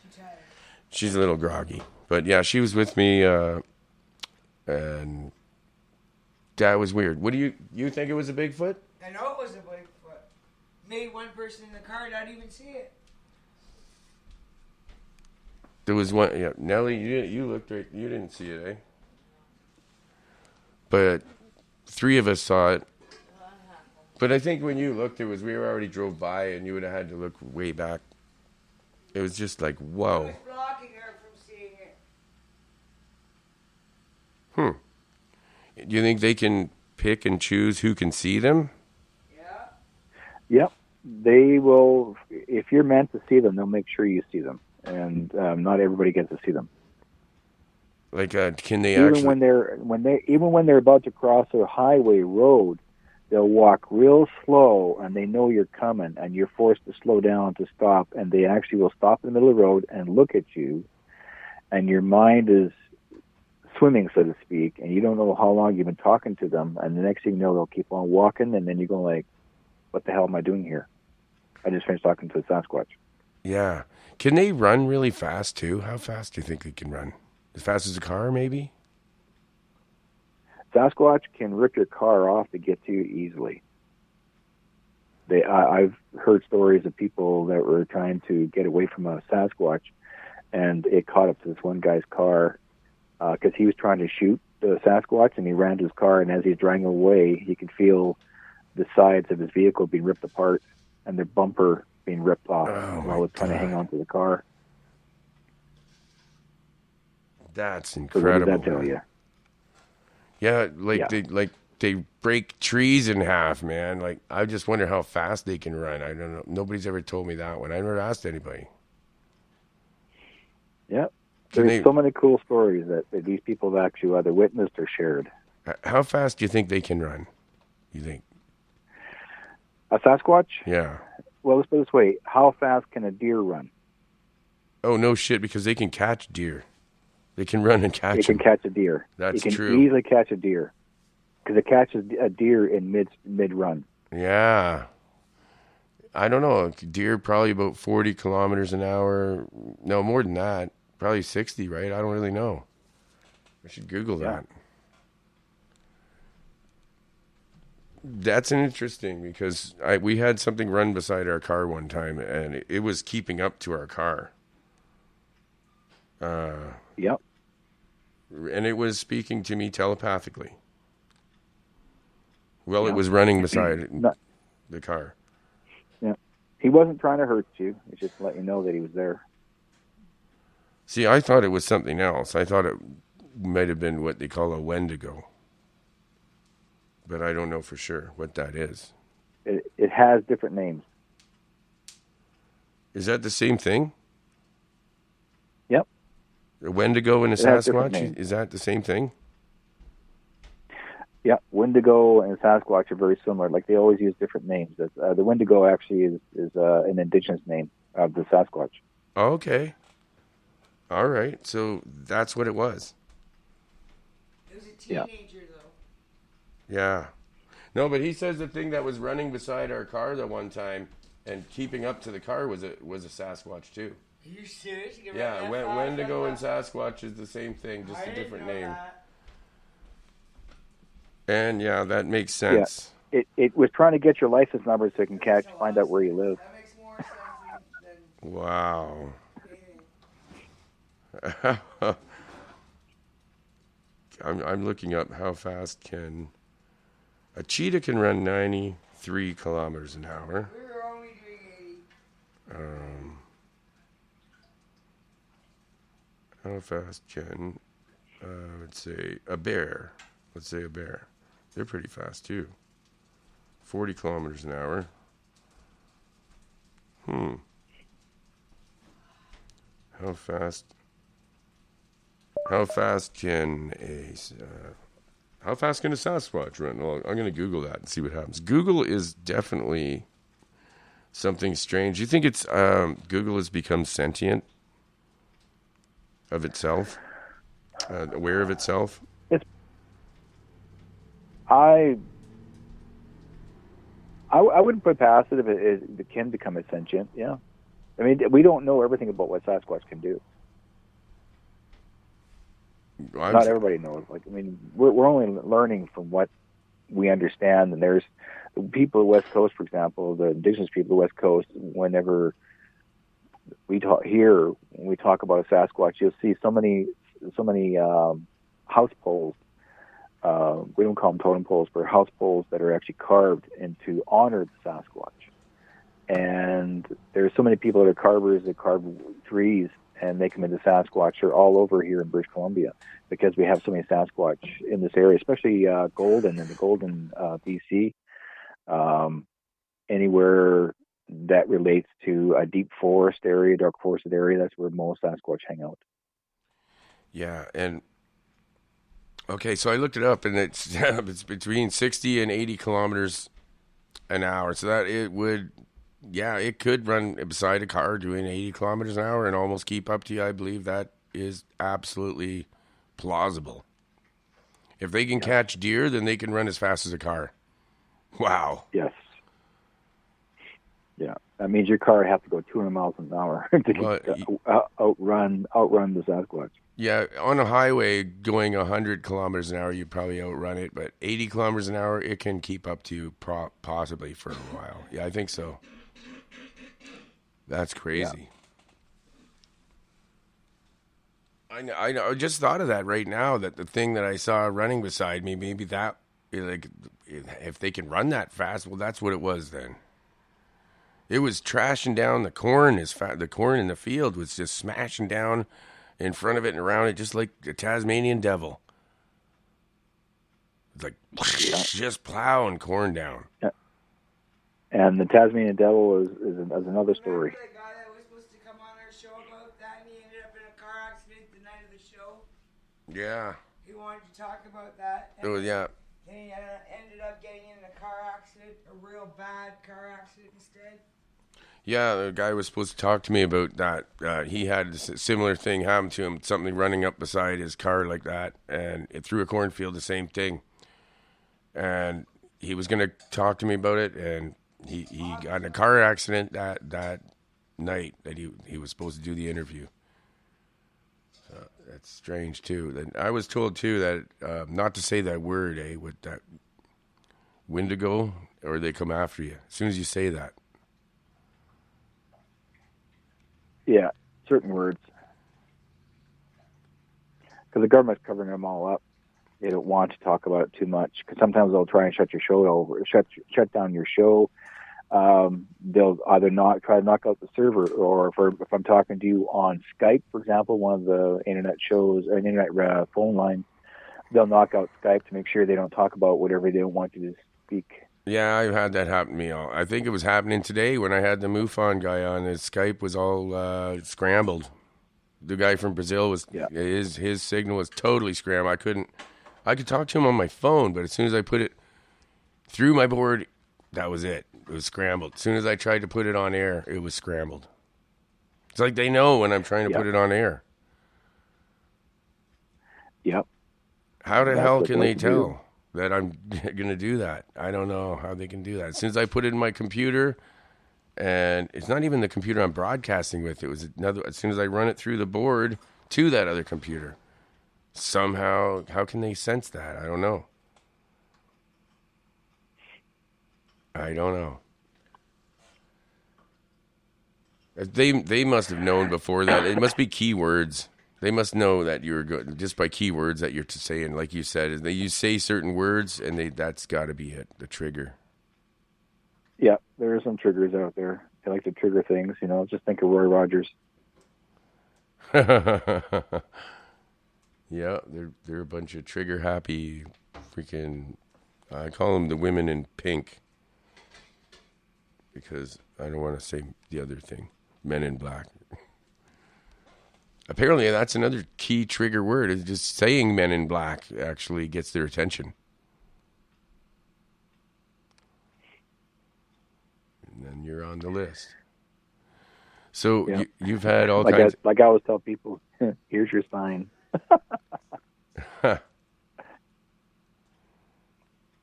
Speaker 4: Too tired.
Speaker 2: She's a little groggy, but yeah, she was with me, and that was weird. What do you think it was a Bigfoot?
Speaker 4: I know it was a Bigfoot. Made one person in the car not even see it.
Speaker 2: There was one. Yeah, Nellie, you looked right. You didn't see it, eh? But 3 of us saw it. But I think when you looked, we already drove by, and you would have had to look way back. It was just like,
Speaker 4: It
Speaker 2: whoa.
Speaker 4: was blocking her from seeing it.
Speaker 2: Do you think they can pick and choose who can see them?
Speaker 4: Yeah.
Speaker 3: Yep. They will. If you're meant to see them, they'll make sure you see them, and not everybody gets to see them.
Speaker 2: Like, can they
Speaker 3: Even
Speaker 2: actually?
Speaker 3: when they're about to cross a highway road, they'll walk real slow, and they know you're coming, and you're forced to slow down to stop, and they actually will stop in the middle of the road and look at you, and your mind is swimming, so to speak, and you don't know how long you've been talking to them, and the next thing you know, they'll keep on walking, and then you go like, what the hell am I doing here? I just finished talking to a Sasquatch.
Speaker 2: Yeah. Can they run really fast too? How fast do you think they can run? As fast as a car, maybe?
Speaker 3: Sasquatch can rip your car off to get to you easily. I've heard stories of people that were trying to get away from a Sasquatch, and it caught up to this one guy's car because he was trying to shoot the Sasquatch, and he ran to his car, and as he's driving away, he could feel the sides of his vehicle being ripped apart and the bumper being ripped off while it's trying to hang on to the car.
Speaker 2: That's
Speaker 3: So
Speaker 2: incredible.
Speaker 3: what does that tell you?
Speaker 2: Yeah,
Speaker 3: Yeah.
Speaker 2: they break trees in half, man. Like, I just wonder how fast they can run. I don't know. Nobody's ever told me that one. I never asked anybody.
Speaker 3: Yeah.
Speaker 2: Can
Speaker 3: There's
Speaker 2: they-
Speaker 3: so many cool stories that these people have actually either witnessed or shared.
Speaker 2: How fast do you think they can run? You think?
Speaker 3: A Sasquatch?
Speaker 2: Yeah.
Speaker 3: Well, let's put it this way. How fast can a deer run?
Speaker 2: Oh, no shit, because they can catch deer. They can run and catch
Speaker 3: It can
Speaker 2: them.
Speaker 3: catch a deer.
Speaker 2: That's
Speaker 3: it can
Speaker 2: true.
Speaker 3: easily catch a deer because it catches a deer in mid run.
Speaker 2: Yeah. I don't know. Deer probably about 40 kilometers an hour. No, more than that. Probably 60, right? I don't really know. I should Google
Speaker 3: Yeah.
Speaker 2: that. That's interesting because we had something run beside our car one time, and it was keeping up to our car.
Speaker 3: Yep.
Speaker 2: And it was speaking to me telepathically. Well, it
Speaker 3: Yeah.
Speaker 2: was running beside
Speaker 3: No.
Speaker 2: the car.
Speaker 3: Yeah. He wasn't trying to hurt you. It's just to let you know that he was there.
Speaker 2: See, I thought it was something else. I thought it might have been what they call a Wendigo. But I don't know for sure what that is.
Speaker 3: It has different names.
Speaker 2: Is that the same thing?
Speaker 3: Yep.
Speaker 2: A Wendigo and a
Speaker 3: It has different
Speaker 2: Sasquatch?
Speaker 3: names.
Speaker 2: Is that the same thing?
Speaker 3: Yeah, Wendigo and Sasquatch are very similar. Like they always use different names. The Wendigo actually is an indigenous name of the Sasquatch.
Speaker 2: Okay. All right. So that's what it was.
Speaker 4: It was a
Speaker 3: Yeah.
Speaker 4: teenager, though.
Speaker 2: Yeah. No, but he says the thing that was running beside our car the one time and keeping up to the car was a Sasquatch too.
Speaker 4: Are you serious? You can
Speaker 2: Yeah,
Speaker 4: run that fast
Speaker 2: Wendigo
Speaker 4: like
Speaker 2: and
Speaker 4: that?
Speaker 2: Sasquatch is the same thing, just
Speaker 4: I
Speaker 2: a
Speaker 4: didn't
Speaker 2: different
Speaker 4: know
Speaker 2: name.
Speaker 4: that.
Speaker 2: And yeah, that makes sense.
Speaker 3: It was trying to get your license number so it can find out where you live.
Speaker 4: That makes more sense than
Speaker 2: Wow.
Speaker 4: anything.
Speaker 2: I'm looking up how fast can a cheetah can run 93 kilometers an hour.
Speaker 4: We were only doing 80.
Speaker 2: How fast can let's say a bear? Let's say a bear. They're pretty fast too. 40 kilometers an hour. How fast can How fast can a Sasquatch run? Well, I'm going to Google that and see what happens. Google is definitely something strange. You think it's Google has become sentient of itself, aware of itself?
Speaker 3: I wouldn't put past it if it can become a sentient. Yeah, I mean, we don't know everything about what Sasquatch can do. Not everybody knows. Like, I mean, we're only learning from what we understand. And there's people on the West Coast, for example, the indigenous people on the West Coast. Whenever we talk here, when we talk about a Sasquatch, you'll see so many house poles. We don't call them totem poles, but house poles that are actually carved to honor the Sasquatch. And there's so many people that are carvers that carve trees and make them into Sasquatch. They're all over here in British Columbia because we have so many Sasquatch in this area, especially Golden and the Golden, BC. Anywhere that relates to a deep forest area, dark forested area, that's where most Sasquatch hang out.
Speaker 2: Yeah, and okay, so I looked it up, and it's it's between 60 and 80 kilometers an hour. So that it could run beside a car doing 80 kilometers an hour and almost keep up to you. I believe that is absolutely plausible. If they can catch deer, then they can run as fast as a car. Wow.
Speaker 3: Yes. Yeah, that means your car has to go 200 miles an hour to outrun the Sasquatch.
Speaker 2: Yeah, on a highway going 100 kilometers an hour, you probably outrun it, but 80 kilometers an hour, it can keep up to you possibly for a while. Yeah, I think so. That's crazy. Yeah. I just thought of that right now, that the thing that I saw running beside me, maybe that, like, if they can run that fast, well, that's what it was then. It was trashing down the corn. The corn in the field was just smashing down in front of it and around it, just like a Tasmanian devil. It's like just plowing corn down.
Speaker 3: Yeah. And the Tasmanian devil is another story.
Speaker 4: Remember the guy that was supposed to come on our show about that, and he ended up in a car accident the night of the show?
Speaker 2: Yeah.
Speaker 4: He wanted to talk about that.
Speaker 2: Oh, yeah.
Speaker 4: And he ended up getting in a car accident, a real bad car accident instead.
Speaker 2: Yeah, the guy was supposed to talk to me about that. He had a similar thing happen to him, something running up beside his car like that, and it through a cornfield, the same thing. And he was going to talk to me about it, and he got in a car accident that night that he was supposed to do the interview. So that's strange, too. And I was told, too, that not to say that word, with that Wendigo, or they come after you as soon as you say that.
Speaker 3: Yeah, certain words. Because the government's covering them all up. They don't want to talk about it too much. Because sometimes they'll try and shut down your show. They'll either try to knock out the server, or if I'm talking to you on Skype, for example, one of the internet shows or an internet phone line, they'll knock out Skype to make sure they don't talk about whatever they don't want you to speak.
Speaker 2: Yeah, I've had that happen to me. I think it was happening today when I had the MUFON guy on. His Skype was all scrambled. The guy from Brazil his signal was totally scrambled. I could talk to him on my phone, but as soon as I put it through my board, that was it. It was scrambled. As soon as I tried to put it on air, it was scrambled. It's like they know when I'm trying to put it on air.
Speaker 3: Yep.
Speaker 2: How the hell can they tell that I'm going to do that? I don't know how they can do that. As soon as I put it in my computer, and it's not even the computer I'm broadcasting with. It was another. As soon as I run it through the board to that other computer, somehow, how can they sense that? I don't know. They must have known before that. It must be keywords. They must know that you're good just by keywords that you're saying. Like you said, you say certain words, and that's got to be it. The trigger.
Speaker 3: Yeah, there are some triggers out there. They like to trigger things. Just think of Roy Rogers.
Speaker 2: Yeah, they're a bunch of trigger happy, freaking. I call them the women in pink because I don't want to say the other thing. Men in black. Apparently, that's another key trigger word. Is just saying Men in Black actually gets their attention. And then you're on the list. So
Speaker 3: Yeah.
Speaker 2: you've had all
Speaker 3: like
Speaker 2: kinds.
Speaker 3: I always tell people, here's your sign.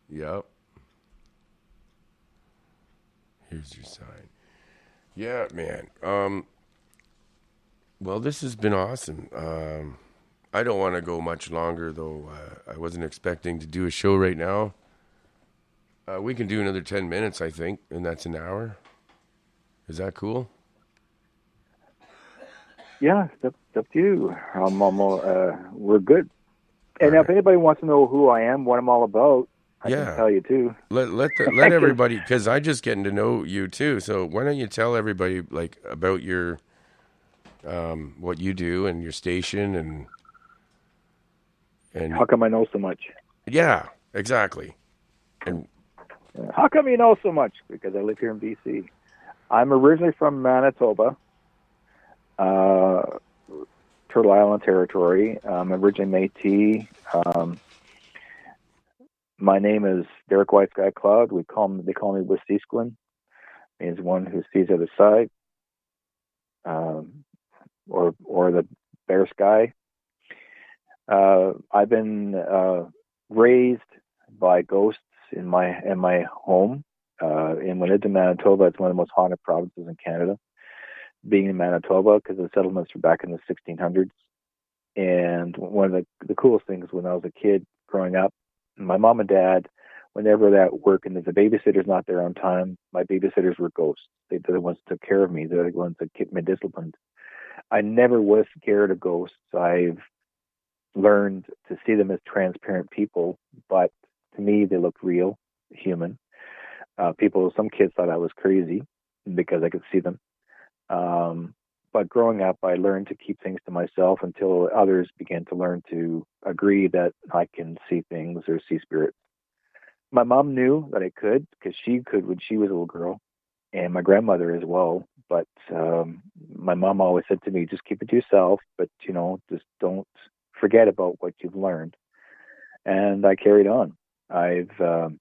Speaker 2: Yep. Here's your sign. Yeah, man. Well, this has been awesome. I don't want to go much longer, though. I wasn't expecting to do a show right now. We can do another 10 minutes, I think, and that's an hour. Is that cool?
Speaker 3: Yeah, it's up to you. We're good. And if anybody wants to know who I am, what I'm all about, I can tell you too.
Speaker 2: Let everybody, because I just getting to know you too. So why don't you tell everybody like about your what you do and your station and
Speaker 3: how come I know so much?
Speaker 2: Yeah, exactly. And
Speaker 3: how come you know so much? Because I live here in BC. I'm originally from Manitoba, Turtle Island Territory. I'm originally Métis. My name is Derrik Skycloud. They call me Wisisquin. Means one who sees the other side, or the bear sky. I've been raised by ghosts in my home. When I lived in Manitoba, it's one of the most haunted provinces in Canada. Being in Manitoba, because the settlements were back in the 1600s. And one of the coolest things when I was a kid growing up, my mom and dad, whenever they're at work and if the babysitter's not there on time, my babysitters were ghosts. They're the ones that took care of me. They're the ones that kept me disciplined. I never was scared of ghosts. I've learned to see them as transparent people, but to me, they looked real, human. Some kids thought I was crazy because I could see them. But growing up, I learned to keep things to myself until others began to learn to agree that I can see things or see spirits. My mom knew that I could because she could when she was a little girl, and my grandmother as well. But my mom always said to me, just keep it to yourself, but, just don't forget about what you've learned. And I carried on. I've been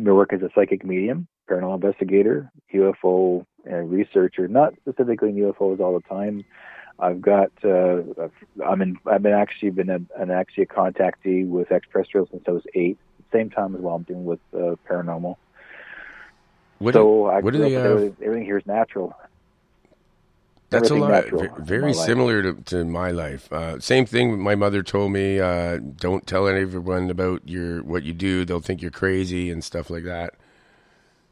Speaker 3: working as a psychic medium, paranormal investigator, UFO researcher, not specifically in UFOs all the time. I've got I've been been a contactee with extraterrestrials since I was 8. Same time as well I'm doing with paranormal. I grew up with everything here is natural.
Speaker 2: That's
Speaker 3: everything
Speaker 2: a lot.
Speaker 3: Natural
Speaker 2: very similar to my life. Same thing. My mother told me, don't tell everyone about what you do. They'll think you're crazy and stuff like that.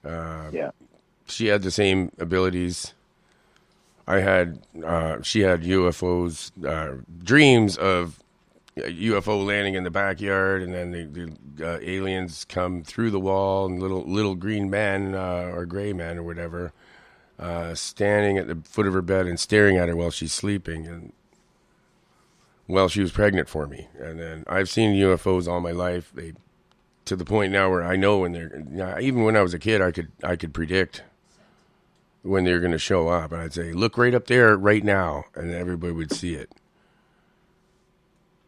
Speaker 3: Yeah.
Speaker 2: She had the same abilities. She had UFOs, dreams of a UFO landing in the backyard, and then the aliens come through the wall, and little green men or gray men or whatever, standing at the foot of her bed and staring at her while she's sleeping, and she was pregnant for me. And then I've seen UFOs all my life. To the point now where I know when even when I was a kid, I could predict when they're going to show up, and I'd say, look right up there right now, and everybody would see it.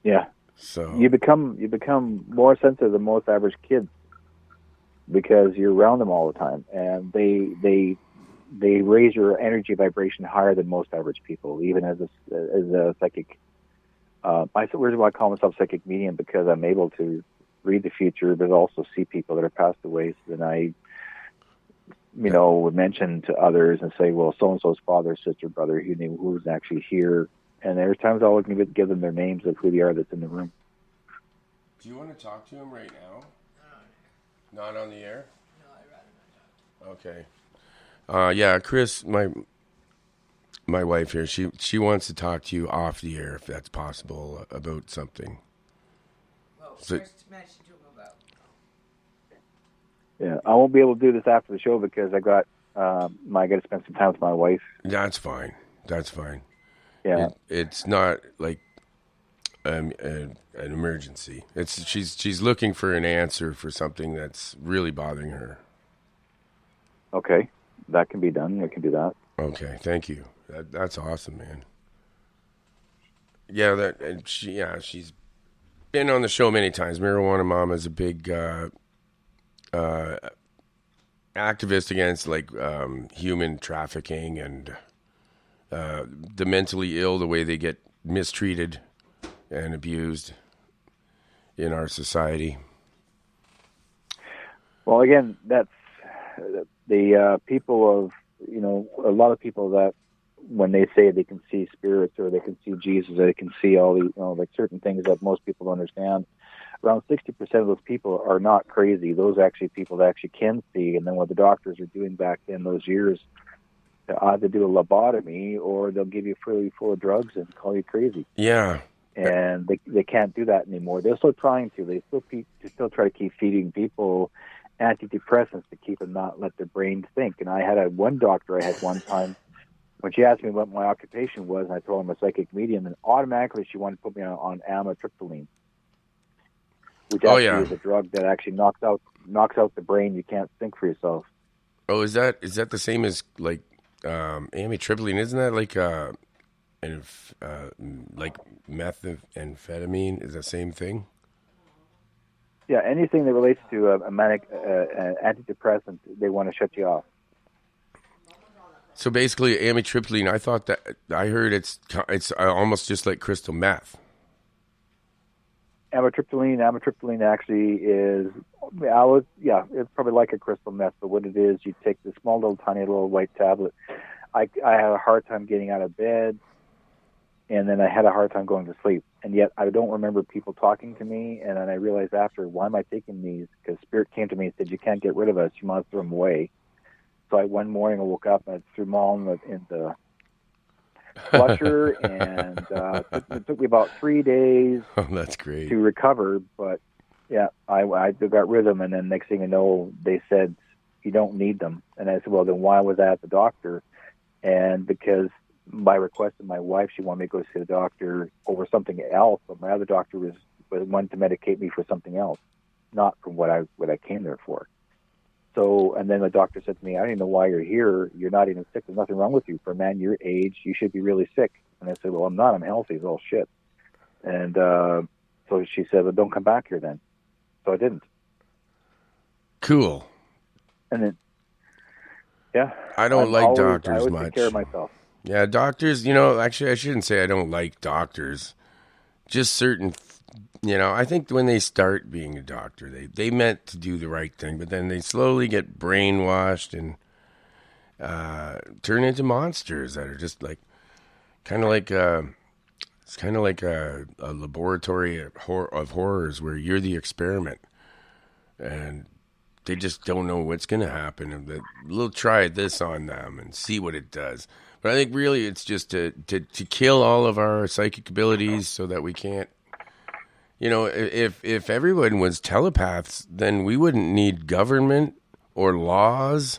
Speaker 3: Yeah.
Speaker 2: So
Speaker 3: you become more sensitive than most average kids because you're around them all the time, and they raise your energy vibration higher than most average people, even as a psychic. I call myself psychic medium because I'm able to read the future, but also see people that are passed away. So then I, would mention to others and say, well, so-and-so's father, sister, brother, who's actually here. And there's times I'll give them their names of who they are that's in the room.
Speaker 2: Do you want to talk to him right now? Not on the air?
Speaker 4: No, I'd rather not talk.
Speaker 2: Okay. Yeah, Chris, my wife here, she wants to talk to you off the air if that's possible about something.
Speaker 4: Well,
Speaker 2: So,
Speaker 4: first mention to him about.
Speaker 3: Yeah, I won't be able to do this after the show because I got to spend some time with my wife.
Speaker 2: That's fine.
Speaker 3: Yeah,
Speaker 2: it's not like an emergency. She's looking for an answer for something that's really bothering her.
Speaker 3: Okay, that can be done. We can do that.
Speaker 2: Okay, thank you. That's awesome, man. Yeah, and she's been on the show many times. Marijuana Mama is a big activist against like human trafficking and the mentally ill, the way they get mistreated and abused in our society.
Speaker 3: Well, again, that's the people of, a lot of people that when they say they can see spirits or they can see Jesus, or they can see all the, like certain things that most people don't understand. Around 60% of those people are not crazy. Those are actually people that actually can see. And then what the doctors are doing back in those years, they either do a lobotomy or they'll give you freely full of drugs and call you crazy.
Speaker 2: Yeah.
Speaker 3: And they can't do that anymore. They're still trying to. They still try to keep feeding people antidepressants to keep them not let their brains think. And I had one doctor I had one time, when she asked me what my occupation was, and I told her I'm a psychic medium, and automatically she wanted to put me on amitriptyline, which actually is a drug that actually knocks out the brain. You can't think for yourself.
Speaker 2: Oh, is that the same as like amitriptyline? Isn't that like like methamphetamine is the same thing?
Speaker 3: Yeah, anything that relates to a manic antidepressant, they want to shut you off.
Speaker 2: So basically, amitriptyline. I heard it's almost just like crystal meth. Amitriptyline actually is, it's probably like a crystal meth. But what it is, you take this small little tiny little white tablet. I had a hard time getting out of bed, and then I had a hard time going to sleep. And yet I don't remember people talking to me. And then I realized after, why am I taking these? Because Spirit came to me and said, you can't get rid of us. You must throw them away. So one morning I woke up and I threw them all in the flusher, and it took me about 3 days that's great.
Speaker 3: to recover. But yeah, I got rid of them. And then next thing you know, they said, you don't need them. And I said, well, then why was I at the doctor? And because by request of my wife, she wanted me to go see the doctor over something else, but my other doctor was wanted to medicate me for something else, not for what I came there for. So, and then the doctor said to me, I don't even know why you're here. You're not even sick. There's nothing wrong with you. For a man your age, you should be really sick. And I said, well, I'm not. I'm healthy. It's all shit. And so she said, well, don't come back here then. So I didn't.
Speaker 2: Cool.
Speaker 3: And then, yeah.
Speaker 2: I don't like doctors
Speaker 3: I always
Speaker 2: much.
Speaker 3: take care of myself.
Speaker 2: Yeah, doctors, actually, I shouldn't say I don't like doctors. Just certain, I think when they start being a doctor, they meant to do the right thing, but then they slowly get brainwashed and turn into monsters that are just like, it's kind of like a laboratory of horrors where you're the experiment. And they just don't know what's going to happen. And we'll try this on them and see what it does. But I think really it's just to kill all of our psychic abilities so that we can't, if everyone was telepaths, then we wouldn't need government or laws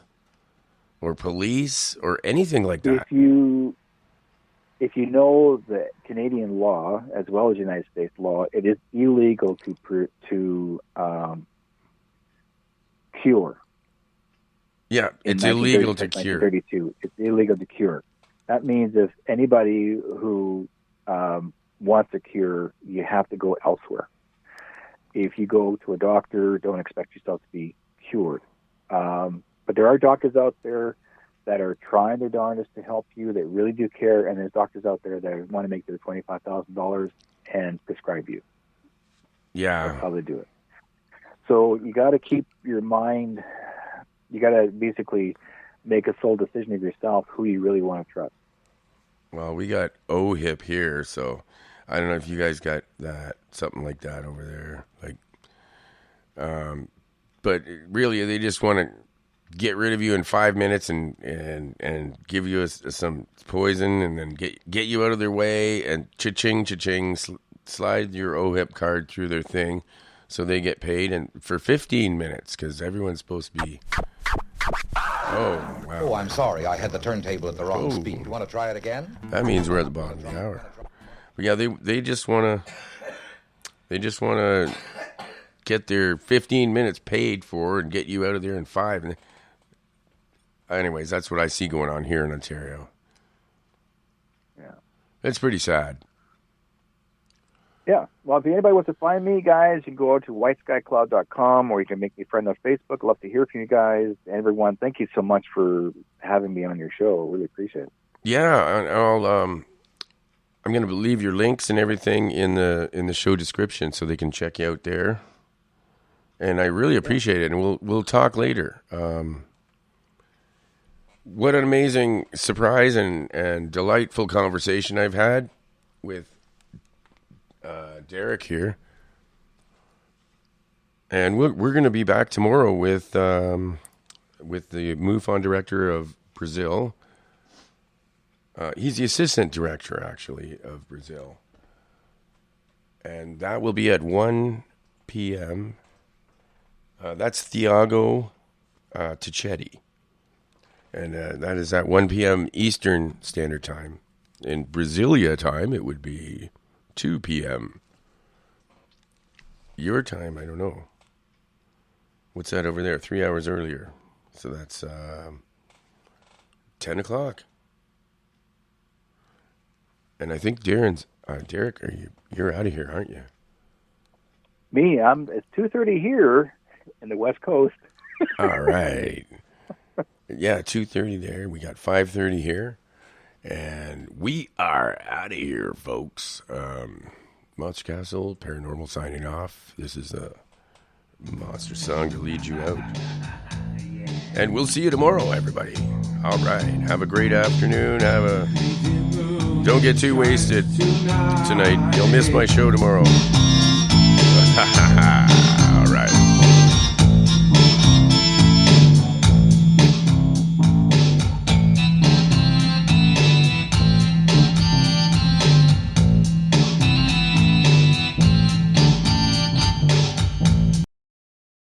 Speaker 2: or police or anything like that.
Speaker 3: If you know the Canadian law as well as United States law, it is illegal to cure.
Speaker 2: Yeah, it's illegal to cure.
Speaker 3: 1932, it's illegal to cure. That means if anybody who wants a cure, you have to go elsewhere. If you go to a doctor, don't expect yourself to be cured. But there are doctors out there that are trying their darndest to help you, that really do care, and there's doctors out there that want to make their $25,000 and prescribe you.
Speaker 2: Yeah.
Speaker 3: That's how they do it. So you got to keep your mind, you got to basically make a sole decision of yourself who you really want to trust.
Speaker 2: Well, we got OHIP here, so I don't know if you guys got that, something like that over there. But really, they just want to get rid of you in 5 minutes and give you some poison and then get you out of their way and cha-ching, slide your OHIP card through their thing so they get paid and for 15 minutes because everyone's supposed to be... Oh, wow.
Speaker 5: Oh, I'm sorry. I had the turntable at the wrong speed. You want to try it again?
Speaker 2: That means we're at the bottom of the hour. But yeah, they just want to get their 15 minutes paid for and get you out of there in 5. And anyways, that's what I see going on here in Ontario.
Speaker 3: Yeah.
Speaker 2: It's pretty sad.
Speaker 3: Yeah. Well, if anybody wants to find me, guys, you can go out to whiteskycloud.com, or you can make me a friend on Facebook. Love to hear from you guys. Everyone, thank you so much for having me on your show. Really appreciate it.
Speaker 2: Yeah, I'm going to leave your links and everything in the show description so they can check you out there. And I really appreciate it, and we'll talk later. What an amazing surprise and delightful conversation I've had with Derrik here. And we're going to be back tomorrow with the MUFON director of Brazil. He's the assistant director, actually, of Brazil. And that will be at 1 p.m. That's Thiago Tichetti. And that is at 1 p.m. Eastern Standard Time. In Brasilia time, it would be 2 p.m. Your time, I don't know. What's that over there? 3 hours earlier. So that's 10 o'clock. And I think Derrik, you're out of here, aren't you?
Speaker 3: Me, it's 2:30 here in the West Coast.
Speaker 2: All right. Yeah, 2:30 there. We got 5:30 here. And we are out of here, folks. Monster Castle, Paranormal signing off. This is a monster song to lead you out. And we'll see you tomorrow, everybody. All right. Have a great afternoon. Don't get too wasted tonight. You'll miss my show tomorrow.